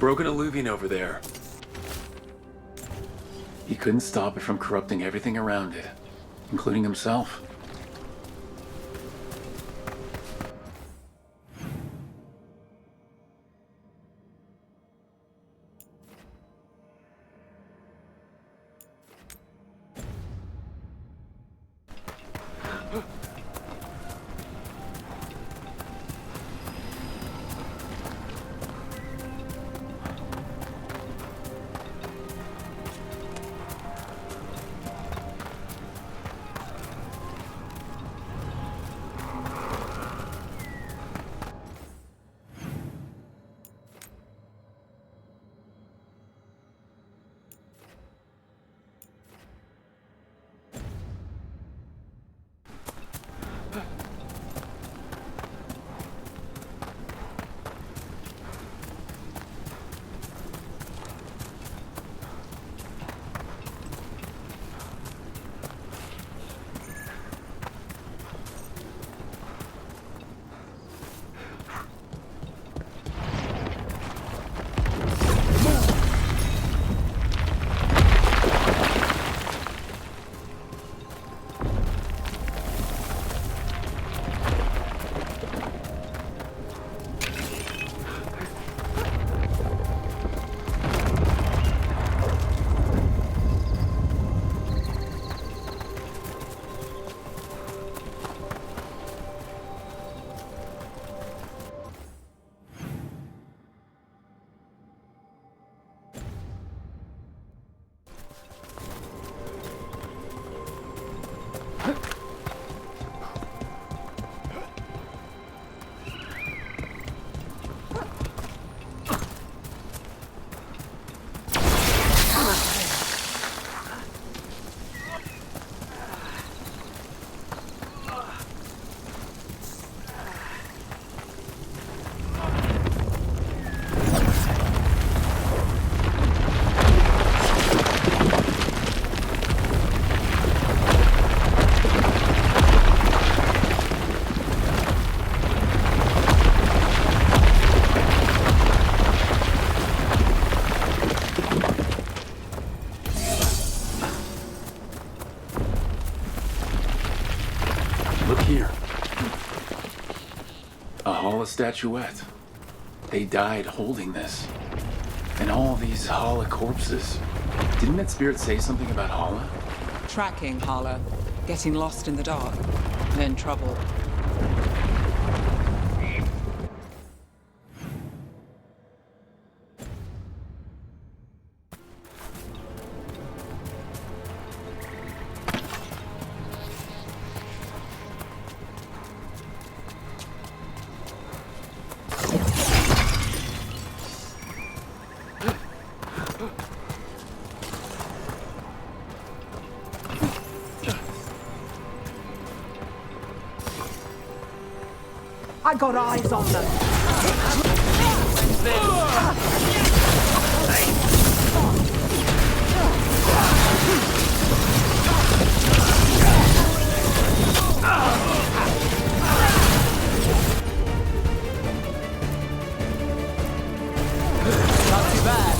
broken illuvian over there. He couldn't stop it from corrupting everything around it, including himself. A statuette. They died holding this. And all these Hala corpses. Didn't that spirit say something about Hala? Tracking Hala. Getting lost in the dark. In trouble. I got eyes on them. Not too bad.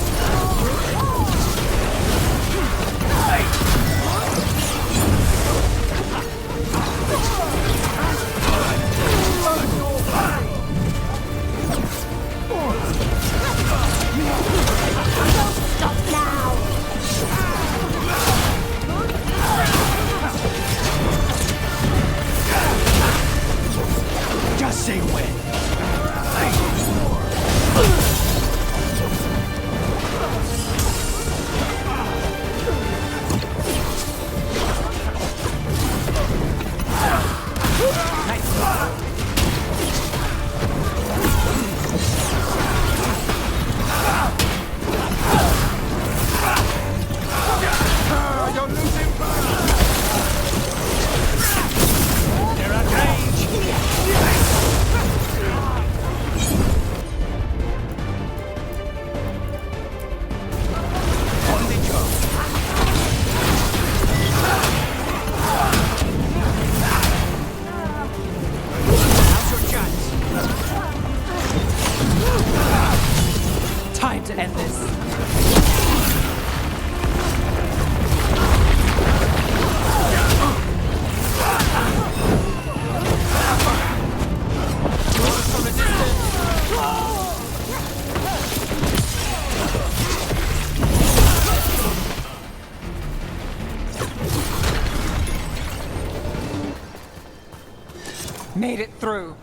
Made it through.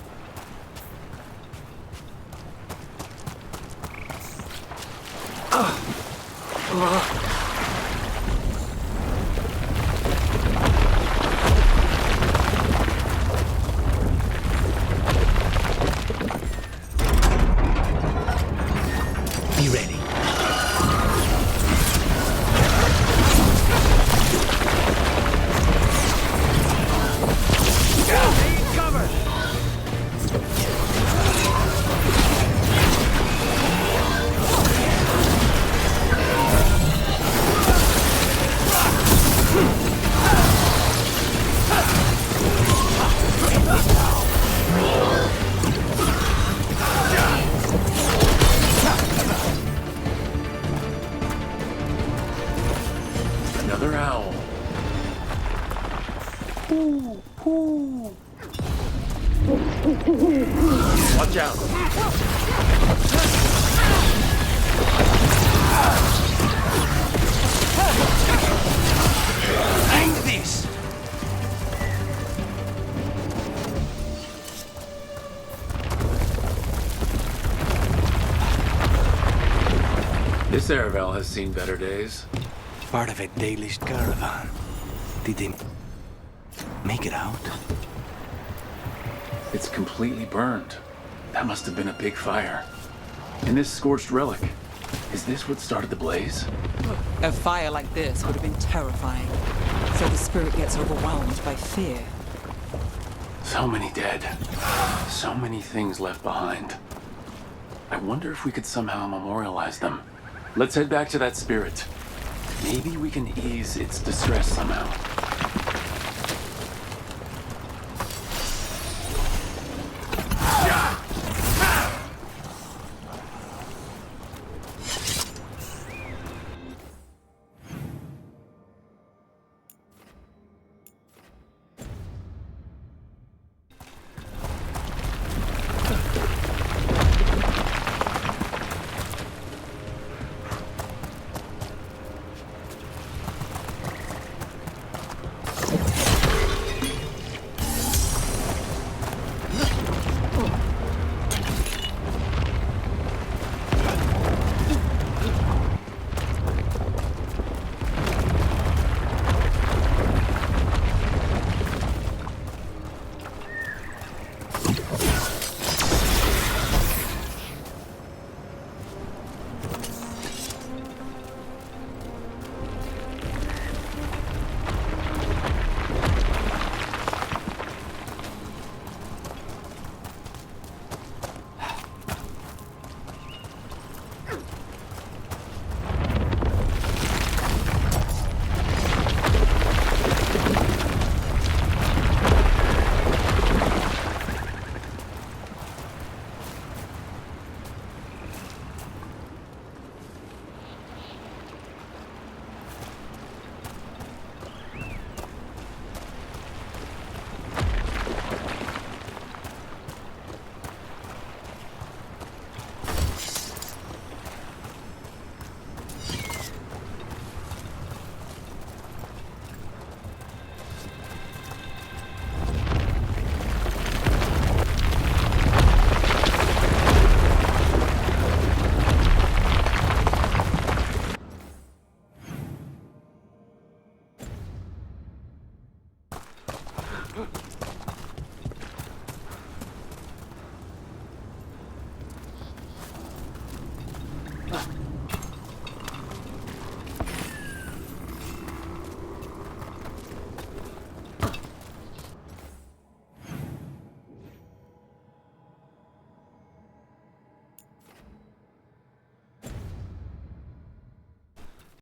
Be ready. Another owl. Watch out. End this! This Aravel has seen better days. Part of a Dalish caravan. Did they make it out? It's completely burned. That must have been a big fire. And this scorched relic, is this what started the blaze? A fire like this would have been terrifying. So the spirit gets overwhelmed by fear. So many dead. So many things left behind. I wonder if we could somehow memorialize them. Let's head back to that spirit. Maybe we can ease its distress somehow.